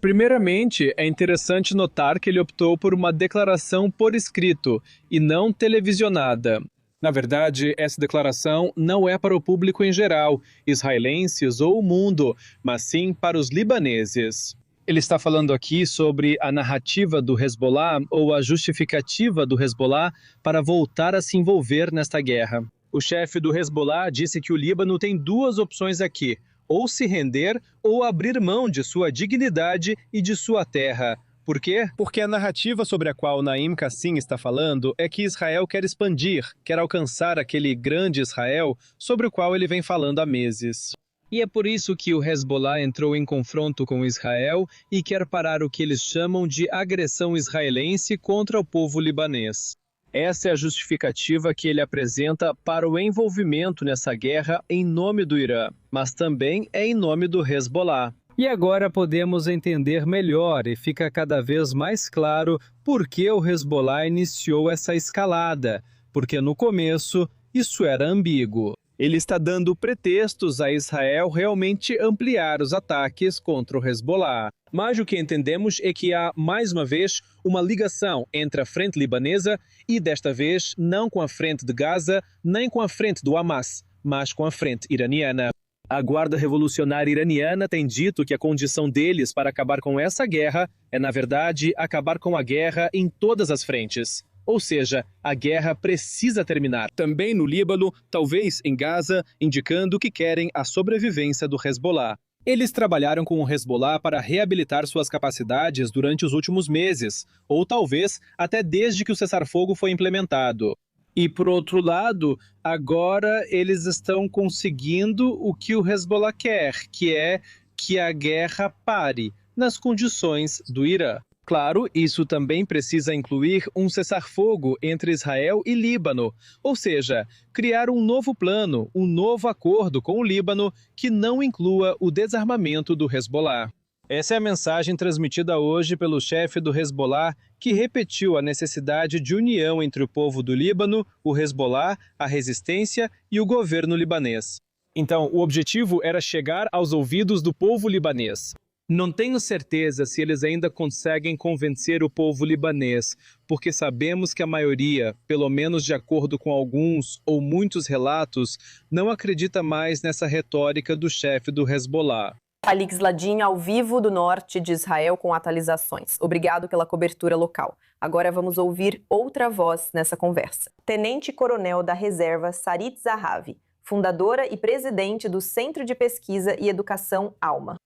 Primeiramente, é interessante notar que ele optou por uma declaração por escrito e não televisionada. Na verdade, essa declaração não é para o público em geral, israelenses ou o mundo, mas sim para os libaneses. Ele está falando aqui sobre a narrativa do Hezbollah ou a justificativa do Hezbollah para voltar a se envolver nesta guerra. O chefe do Hezbollah disse que o Líbano tem 2 opções aqui, ou se render ou abrir mão de sua dignidade e de sua terra. Por quê? Porque a narrativa sobre a qual Naim Qassim está falando é que Israel quer expandir, quer alcançar aquele grande Israel sobre o qual ele vem falando há meses. E é por isso que o Hezbollah entrou em confronto com Israel e quer parar o que eles chamam de agressão israelense contra o povo libanês. Essa é a justificativa que ele apresenta para o envolvimento nessa guerra em nome do Irã, mas também é em nome do Hezbollah. E agora podemos entender melhor e fica cada vez mais claro por que o Hezbollah iniciou essa escalada, porque no começo isso era ambíguo. Ele está dando pretextos a Israel realmente ampliar os ataques contra o Hezbollah. Mas o que entendemos é que há, mais uma vez, uma ligação entre a frente libanesa e, desta vez, não com a frente de Gaza, nem com a frente do Hamas, mas com a frente iraniana. A Guarda Revolucionária Iraniana tem dito que a condição deles para acabar com essa guerra é, na verdade, acabar com a guerra em todas as frentes. Ou seja, a guerra precisa terminar. Também no Líbano, talvez em Gaza, indicando que querem a sobrevivência do Hezbollah. Eles trabalharam com o Hezbollah para reabilitar suas capacidades durante os últimos meses, ou talvez até desde que o cessar-fogo foi implementado. E, por outro lado, agora eles estão conseguindo o que o Hezbollah quer, que é que a guerra pare, nas condições do Irã. Claro, isso também precisa incluir um cessar-fogo entre Israel e Líbano, ou seja, criar um novo plano, um novo acordo com o Líbano que não inclua o desarmamento do Hezbollah. Essa é a mensagem transmitida hoje pelo chefe do Hezbollah, que repetiu a necessidade de união entre o povo do Líbano, o Hezbollah, a resistência e o governo libanês. Então, o objetivo era chegar aos ouvidos do povo libanês. Não tenho certeza se eles ainda conseguem convencer o povo libanês, porque sabemos que a maioria, pelo menos de acordo com alguns ou muitos relatos, não acredita mais nessa retórica do chefe do Hezbollah. Malik Sladin, ao vivo do norte de Israel, com atualizações. Obrigado pela cobertura local. Agora vamos ouvir outra voz nessa conversa. Tenente-coronel da reserva Sarit Zahavi, fundadora e presidente do Centro de Pesquisa e Educação Alma.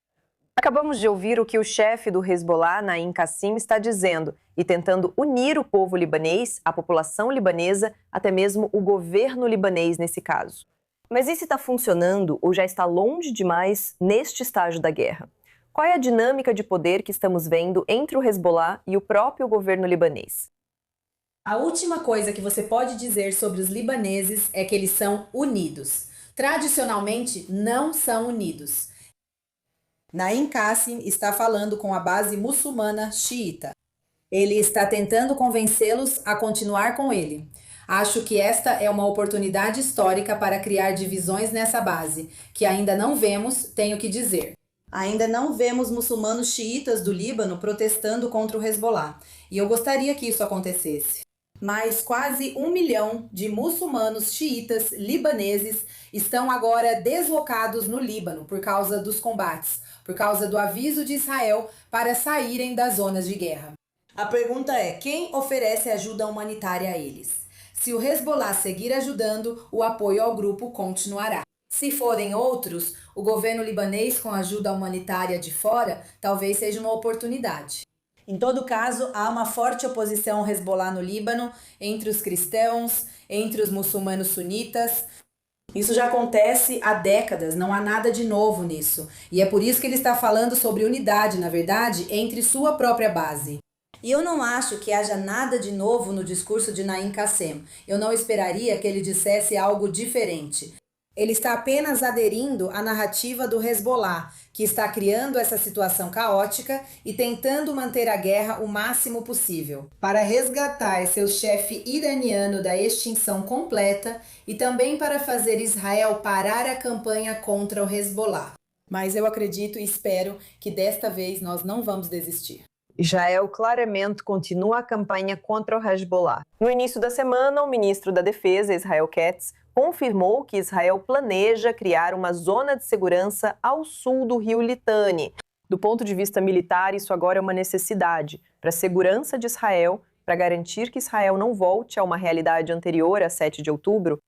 Acabamos de ouvir o que o chefe do Hezbollah, Naim Qassem, está dizendo e tentando unir o povo libanês, a população libanesa, até mesmo o governo libanês nesse caso. Mas isso está funcionando ou já está longe demais neste estágio da guerra? Qual é a dinâmica de poder que estamos vendo entre o Hezbollah e o próprio governo libanês? A última coisa que você pode dizer sobre os libaneses é que eles são unidos. Tradicionalmente, não são unidos. Naim Qassem está falando com a base muçulmana xiita. Ele está tentando convencê-los a continuar com ele. Acho que esta é uma oportunidade histórica para criar divisões nessa base, que ainda não vemos, tenho que dizer. Ainda não vemos muçulmanos xiitas do Líbano protestando contra o Hezbollah, e eu gostaria que isso acontecesse. Mas quase 1 milhão de muçulmanos xiitas libaneses estão agora deslocados no Líbano por causa dos combates, por causa do aviso de Israel para saírem das zonas de guerra. A pergunta é: quem oferece ajuda humanitária a eles? Se o Hezbollah seguir ajudando, o apoio ao grupo continuará. Se forem outros, o governo libanês com ajuda humanitária de fora talvez seja uma oportunidade. Em todo caso, há uma forte oposição ao Hezbollah no Líbano, entre os cristãos, entre os muçulmanos sunitas. Isso já acontece há décadas, não há nada de novo nisso. E é por isso que ele está falando sobre unidade, na verdade, entre sua própria base. E eu não acho que haja nada de novo no discurso de Naim Qassem. Eu não esperaria que ele dissesse algo diferente. Ele está apenas aderindo à narrativa do Hezbollah, que está criando essa situação caótica e tentando manter a guerra o máximo possível, para resgatar seu chefe iraniano da extinção completa e também para fazer Israel parar a campanha contra o Hezbollah. Mas eu acredito e espero que desta vez nós não vamos desistir. Israel claramente continua a campanha contra o Hezbollah. No início da semana, o ministro da Defesa, Israel Katz, confirmou que Israel planeja criar uma zona de segurança ao sul do rio Litani. Do ponto de vista militar, isso agora é uma necessidade para a segurança de Israel, para garantir que Israel não volte a uma realidade anterior a 7 de outubro.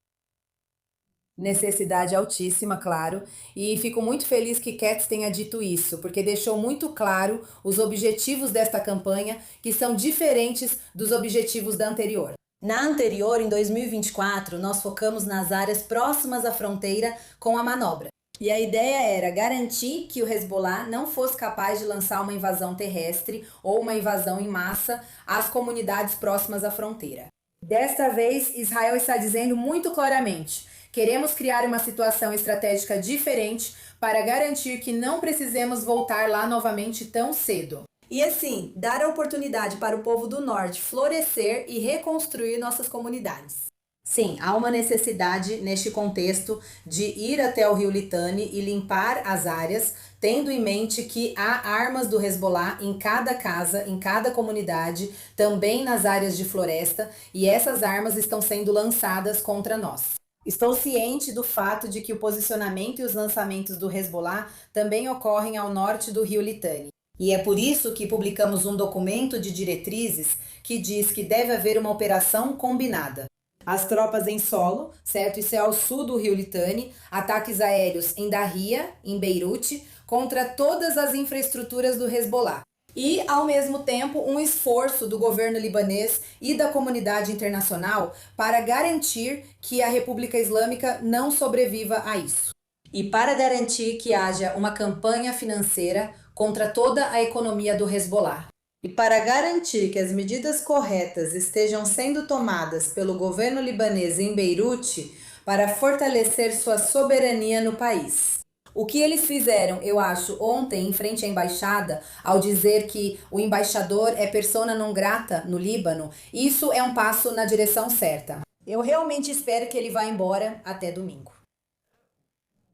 Necessidade altíssima, claro, e fico muito feliz que Katz tenha dito isso, porque deixou muito claro os objetivos desta campanha, que são diferentes dos objetivos da anterior. Na anterior, em 2024, nós focamos nas áreas próximas à fronteira com a manobra. E a ideia era garantir que o Hezbollah não fosse capaz de lançar uma invasão terrestre ou uma invasão em massa às comunidades próximas à fronteira. Desta vez, Israel está dizendo muito claramente: queremos criar uma situação estratégica diferente para garantir que não precisemos voltar lá novamente tão cedo. E assim, dar a oportunidade para o povo do Norte florescer e reconstruir nossas comunidades. Sim, há uma necessidade neste contexto de ir até o rio Litani e limpar as áreas, tendo em mente que há armas do Hezbollah em cada casa, em cada comunidade, também nas áreas de floresta, e essas armas estão sendo lançadas contra nós. Estou ciente do fato de que o posicionamento e os lançamentos do Hezbollah também ocorrem ao norte do rio Litani. E é por isso que publicamos um documento de diretrizes que diz que deve haver uma operação combinada. As tropas em solo, certo? Isso é ao sul do rio Litani, ataques aéreos em Darria, em Beirute, contra todas as infraestruturas do Hezbollah. E, ao mesmo tempo, um esforço do governo libanês e da comunidade internacional para garantir que a República Islâmica não sobreviva a isso. E para garantir que haja uma campanha financeira contra toda a economia do Hezbollah. E para garantir que as medidas corretas estejam sendo tomadas pelo governo libanês em Beirute para fortalecer sua soberania no país. O que eles fizeram, eu acho, ontem em frente à embaixada, ao dizer que o embaixador é persona non grata no Líbano, isso é um passo na direção certa. Eu realmente espero que ele vá embora até domingo.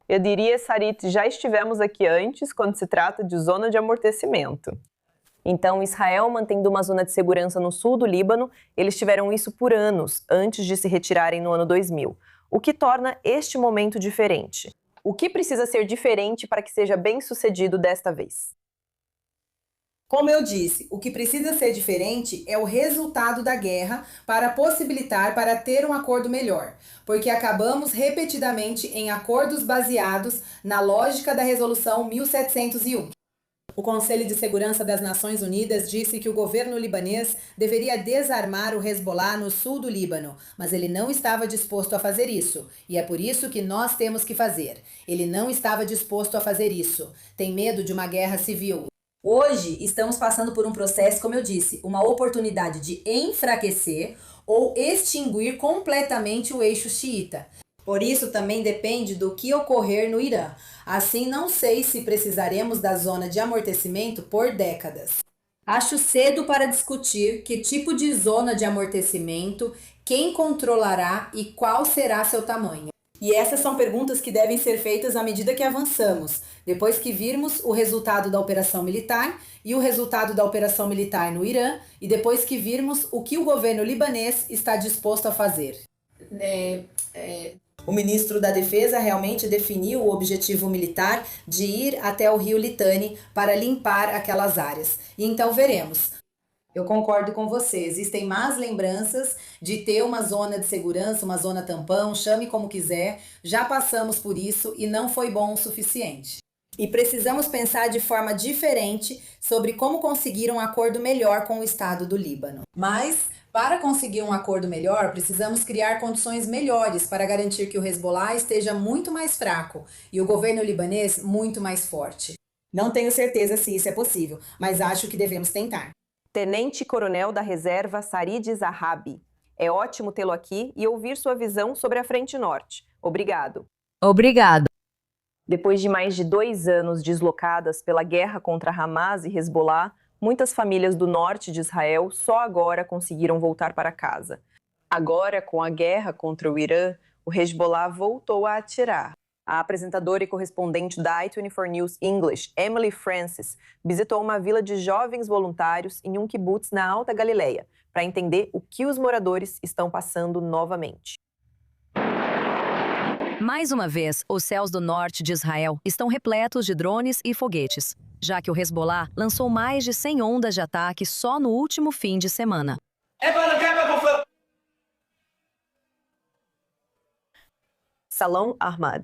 Eu diria, Sarit, já estivemos aqui antes quando se trata de zona de amortecimento. Então, Israel mantendo uma zona de segurança no sul do Líbano, eles tiveram isso por anos, antes de se retirarem no ano 2000, o que torna este momento diferente. O que precisa ser diferente para que seja bem sucedido desta vez? Como eu disse, o que precisa ser diferente é o resultado da guerra para possibilitar para ter um acordo melhor, porque acabamos repetidamente em acordos baseados na lógica da Resolução 1701. O Conselho de Segurança das Nações Unidas disse que o governo libanês deveria desarmar o Hezbollah no sul do Líbano, mas ele não estava disposto a fazer isso, e é por isso que nós temos que fazer. Ele não estava disposto a fazer isso. Tem medo de uma guerra civil. Hoje, estamos passando por um processo, como eu disse, uma oportunidade de enfraquecer ou extinguir completamente o eixo xiita. Por isso, também depende do que ocorrer no Irã. Assim, não sei se precisaremos da zona de amortecimento por décadas. Acho cedo para discutir que tipo de zona de amortecimento, quem controlará e qual será seu tamanho. E essas são perguntas que devem ser feitas à medida que avançamos, depois que virmos o resultado da operação militar e o resultado da operação militar no Irã, e depois que virmos o que o governo libanês está disposto a fazer. O ministro da Defesa realmente definiu o objetivo militar de ir até o rio Litani para limpar aquelas áreas. E então veremos. Eu concordo com você, existem más lembranças de ter uma zona de segurança, uma zona tampão, chame como quiser, já passamos por isso e não foi bom o suficiente. E precisamos pensar de forma diferente sobre como conseguir um acordo melhor com o Estado do Líbano. Mas, para conseguir um acordo melhor, precisamos criar condições melhores para garantir que o Hezbollah esteja muito mais fraco e o governo libanês muito mais forte. Não tenho certeza se isso é possível, mas acho que devemos tentar. Tenente-Coronel da Reserva Sarid Zahabi. É ótimo tê-lo aqui e ouvir sua visão sobre a Frente Norte. Obrigado. Obrigado. Depois de mais de 2 anos deslocadas pela guerra contra Hamas e Hezbollah, muitas famílias do norte de Israel só agora conseguiram voltar para casa. Agora, com a guerra contra o Irã, o Hezbollah voltou a atirar. A apresentadora e correspondente da i24 News English, Emily Francis, visitou uma vila de jovens voluntários em um kibbutz na Alta Galileia, para entender o que os moradores estão passando novamente. Mais uma vez, os céus do norte de Israel estão repletos de drones e foguetes, já que o Hezbollah lançou mais de 100 ondas de ataque só no último fim de semana. Salom Ahmad.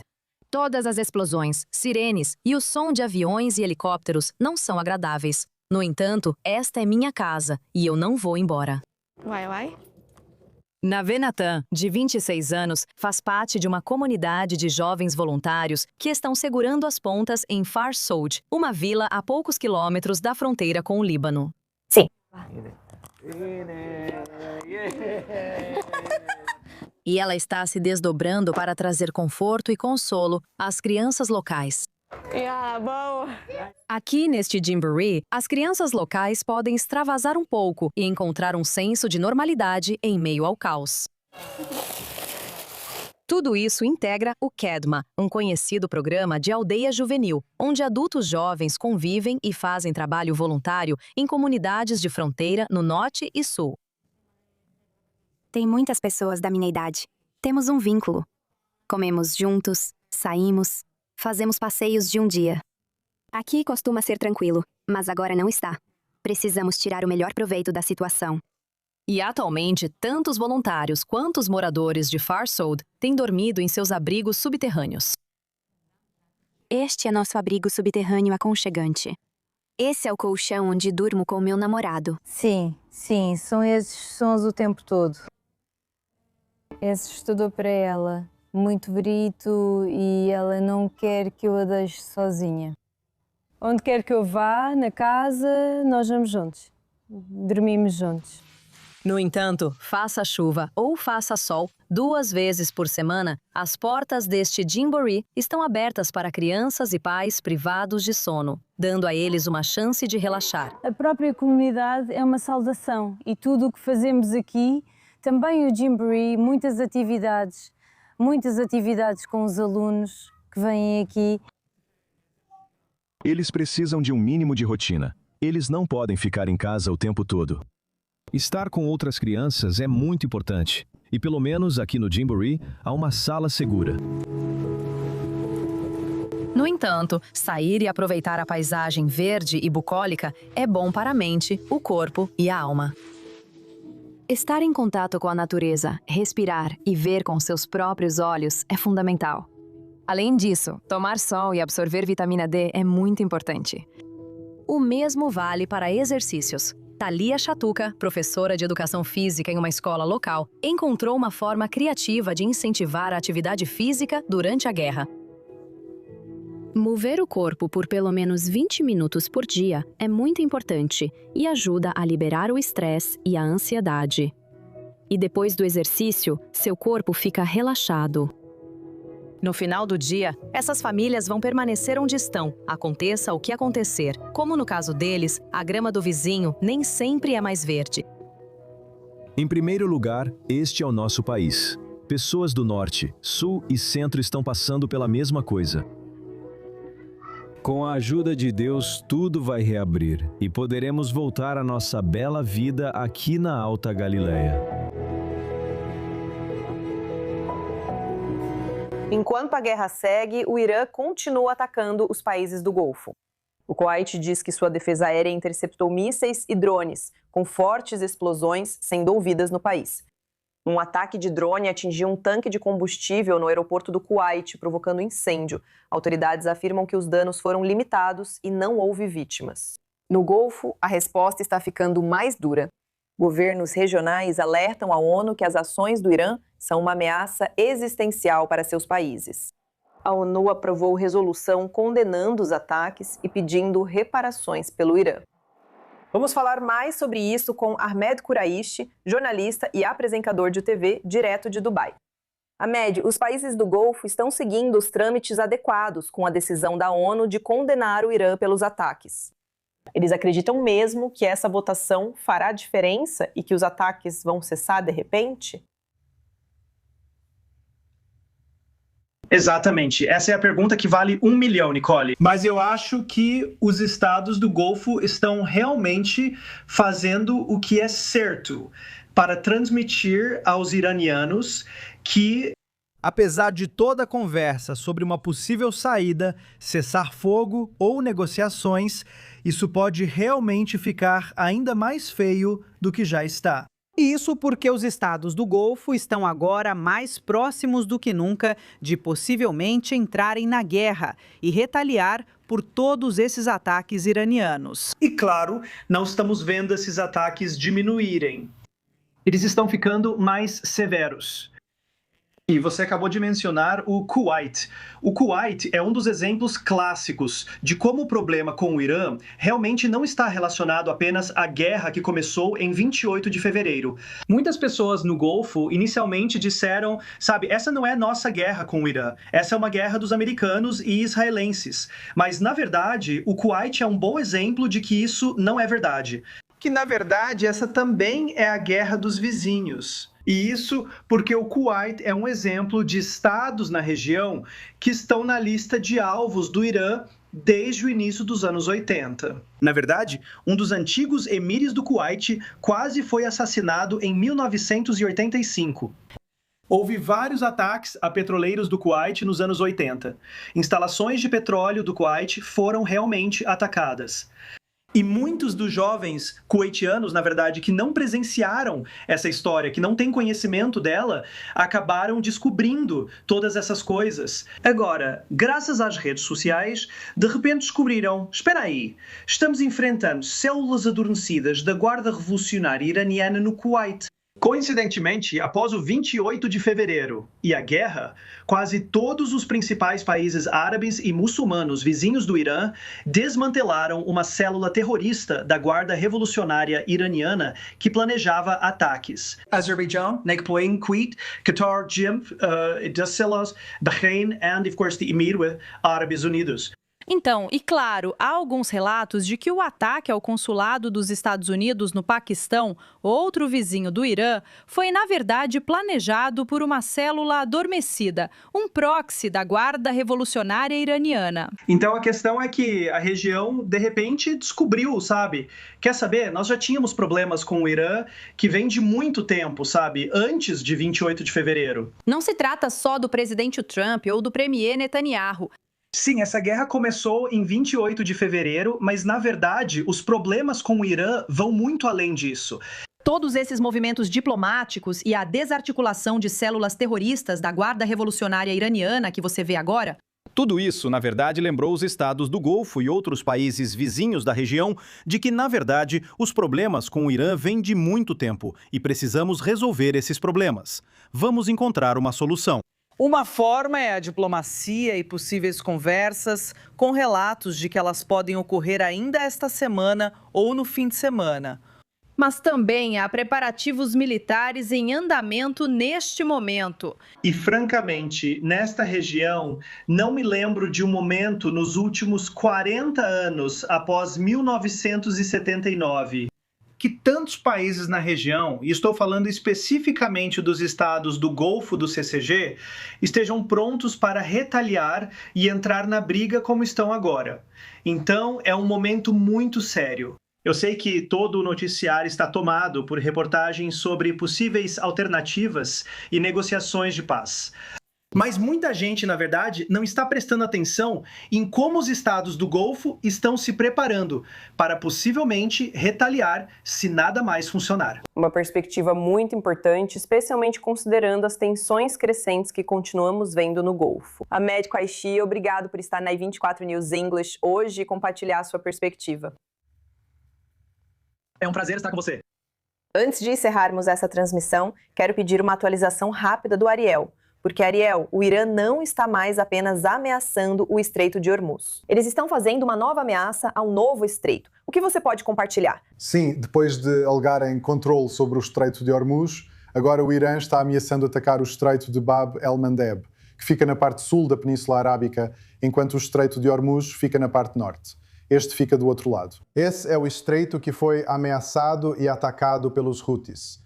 Todas as explosões, sirenes e o som de aviões e helicópteros não são agradáveis. No entanto, esta é minha casa e eu não vou embora. Navenatan, de 26 anos, faz parte de uma comunidade de jovens voluntários que estão segurando as pontas em Far Soud, uma vila a poucos quilômetros da fronteira com o Líbano. Sim. E ela está se desdobrando para trazer conforto e consolo às crianças locais. Aqui neste Jamboree, as crianças locais podem extravasar um pouco e encontrar um senso de normalidade em meio ao caos. Tudo isso integra o Kedma, um conhecido programa de aldeia juvenil, onde adultos jovens convivem e fazem trabalho voluntário em comunidades de fronteira no norte e sul. Tem muitas pessoas da minha idade. Temos um vínculo. Comemos juntos, saímos, fazemos passeios de um dia. Aqui costuma ser tranquilo, mas agora não está. Precisamos tirar o melhor proveito da situação. E atualmente, tanto os voluntários quanto os moradores de Far Soud têm dormido em seus abrigos subterrâneos. Este é nosso abrigo subterrâneo aconchegante. Esse é o colchão onde durmo com meu namorado. Sim, são esses sons o tempo todo. É assustador para ela, muito brito, e ela não quer que eu a deixe sozinha. Onde quer que eu vá, na casa, nós vamos juntos. Dormimos juntos. No entanto, faça chuva ou faça sol, 2 vezes por semana, as portas deste Jamboree estão abertas para crianças e pais privados de sono, dando a eles uma chance de relaxar. A própria comunidade é uma saudação e tudo o que fazemos aqui, também o Jamboree, muitas atividades com os alunos que vêm aqui. Eles precisam de um mínimo de rotina. Eles não podem ficar em casa o tempo todo. Estar com outras crianças é muito importante. E pelo menos aqui no Jamboree há uma sala segura. No entanto, sair e aproveitar a paisagem verde e bucólica é bom para a mente, o corpo e a alma. Estar em contato com a natureza, respirar e ver com seus próprios olhos é fundamental. Além disso, tomar sol e absorver vitamina D é muito importante. O mesmo vale para exercícios. Thalia Chatuca, professora de educação física em uma escola local, encontrou uma forma criativa de incentivar a atividade física durante a guerra. Mover o corpo por pelo menos 20 minutos por dia é muito importante e ajuda a liberar o estresse e a ansiedade. E depois do exercício, seu corpo fica relaxado. No final do dia, essas famílias vão permanecer onde estão, aconteça o que acontecer. Como no caso deles, a grama do vizinho nem sempre é mais verde. Em primeiro lugar, este é o nosso país. Pessoas do norte, sul e centro estão passando pela mesma coisa. Com a ajuda de Deus, tudo vai reabrir e poderemos voltar à nossa bela vida aqui na Alta Galileia. Enquanto a guerra segue, o Irã continua atacando os países do Golfo. O Kuwait diz que sua defesa aérea interceptou mísseis e drones, com fortes explosões sendo ouvidas no país. Um ataque de drone atingiu um tanque de combustível no aeroporto do Kuwait, provocando incêndio. Autoridades afirmam que os danos foram limitados e não houve vítimas. No Golfo, a resposta está ficando mais dura. Governos regionais alertam a ONU que as ações do Irã são uma ameaça existencial para seus países. A ONU aprovou resolução condenando os ataques e pedindo reparações pelo Irã. Vamos falar mais sobre isso com Ahmed Quraishi, jornalista e apresentador de TV direto de Dubai. Ahmed, os países do Golfo estão seguindo os trâmites adequados com a decisão da ONU de condenar o Irã pelos ataques. Eles acreditam mesmo que essa votação fará diferença e que os ataques vão cessar de repente? Exatamente. Essa é a pergunta que vale 1 milhão, Nicole. Mas eu acho que os estados do Golfo estão realmente fazendo o que é certo para transmitir aos iranianos que, apesar de toda a conversa sobre uma possível saída, cessar fogo ou negociações, isso pode realmente ficar ainda mais feio do que já está. Isso porque os estados do Golfo estão agora mais próximos do que nunca de possivelmente entrarem na guerra e retaliar por todos esses ataques iranianos. E claro, não estamos vendo esses ataques diminuírem. Eles estão ficando mais severos. E você acabou de mencionar o Kuwait. O Kuwait é um dos exemplos clássicos de como o problema com o Irã realmente não está relacionado apenas à guerra que começou em 28 de fevereiro. Muitas pessoas no Golfo inicialmente disseram, sabe, essa não é nossa guerra com o Irã, essa é uma guerra dos americanos e israelenses. Mas, na verdade, o Kuwait é um bom exemplo de que isso não é verdade. Que, na verdade, essa também é a guerra dos vizinhos. E isso porque o Kuwait é um exemplo de estados na região que estão na lista de alvos do Irã desde o início dos anos 80. Na verdade, um dos antigos emires do Kuwait quase foi assassinado em 1985. Houve vários ataques a petroleiros do Kuwait nos anos 80. Instalações de petróleo do Kuwait foram realmente atacadas. E muitos dos jovens kuwaitianos, na verdade, que não presenciaram essa história, que não têm conhecimento dela, acabaram descobrindo todas essas coisas. Agora, graças às redes sociais, de repente descobriram, espera aí, estamos enfrentando células adormecidas da Guarda Revolucionária Iraniana no Kuwait. Coincidentemente, após o 28 de fevereiro e a guerra, quase todos os principais países árabes e muçulmanos vizinhos do Irã desmantelaram uma célula terrorista da Guarda Revolucionária Iraniana que planejava ataques. Azerbaijão, Nekpoin, Kuwait, Qatar, Jim, Dacelas, Bahrein and, of course, the Emirates Árabes Unidos. Então, e claro, há alguns relatos de que o ataque ao consulado dos Estados Unidos no Paquistão, outro vizinho do Irã, foi na verdade planejado por uma célula adormecida, um proxy da Guarda Revolucionária Iraniana. Então a questão é que a região, de repente, descobriu, sabe? Quer saber? Nós já tínhamos problemas com o Irã que vem de muito tempo, sabe? Antes de 28 de fevereiro. Não se trata só do presidente Trump ou do premier Netanyahu. Sim, essa guerra começou em 28 de fevereiro, mas, na verdade, os problemas com o Irã vão muito além disso. Todos esses movimentos diplomáticos e a desarticulação de células terroristas da Guarda Revolucionária Iraniana que você vê agora Tudo isso, na verdade, lembrou os estados do Golfo e outros países vizinhos da região de que, na verdade, os problemas com o Irã vêm de muito tempo e precisamos resolver esses problemas. Vamos encontrar uma solução. Uma forma é a diplomacia e possíveis conversas, com relatos de que elas podem ocorrer ainda esta semana ou no fim de semana. Mas também há preparativos militares em andamento neste momento. E, francamente, nesta região, não me lembro de um momento nos últimos 40 anos, após 1979, que tantos países na região, e estou falando especificamente dos estados do Golfo do CCG, estejam prontos para retaliar e entrar na briga como estão agora. Então, é um momento muito sério. Eu sei que todo o noticiário está tomado por reportagens sobre possíveis alternativas e negociações de paz. Mas muita gente, na verdade, não está prestando atenção em como os estados do Golfo estão se preparando para possivelmente retaliar se nada mais funcionar. Uma perspectiva muito importante, especialmente considerando as tensões crescentes que continuamos vendo no Golfo. Ahmed Quaishi, obrigado por estar na i24 News English hoje e compartilhar a sua perspectiva. É um prazer estar com você. Antes de encerrarmos essa transmissão, quero pedir uma atualização rápida do Ariel. Porque, Ariel, o Irã não está mais apenas ameaçando o Estreito de Hormuz. Eles estão fazendo uma nova ameaça ao novo estreito. O que você pode compartilhar? Sim, depois de alegarem controle sobre o Estreito de Hormuz, agora o Irã está ameaçando atacar o Estreito de Bab el-Mandeb, que fica na parte sul da Península Arábica, enquanto o Estreito de Hormuz fica na parte norte. Este fica do outro lado. Esse é o estreito que foi ameaçado e atacado pelos Houthis.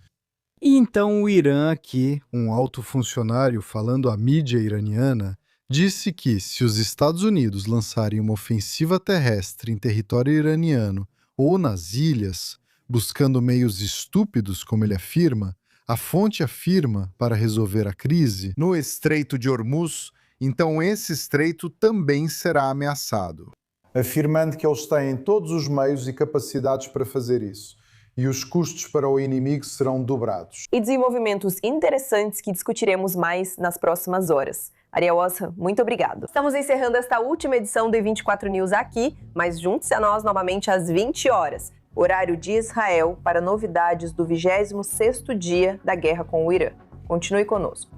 E então o Irã aqui, um alto funcionário falando à mídia iraniana, disse que se os Estados Unidos lançarem uma ofensiva terrestre em território iraniano ou nas ilhas, buscando meios estúpidos, como ele afirma, a fonte afirma para resolver a crise no Estreito de Hormuz, então esse estreito também será ameaçado. Afirmando que eles têm todos os meios e capacidades para fazer isso. E os custos para o inimigo serão dobrados. E desenvolvimentos interessantes que discutiremos mais nas próximas horas. Ariel Osra, muito obrigado. Estamos encerrando esta última edição do i24 News aqui, mas junte-se a nós novamente às 20 horas, horário de Israel, para novidades do 26º dia da guerra com o Irã. Continue conosco.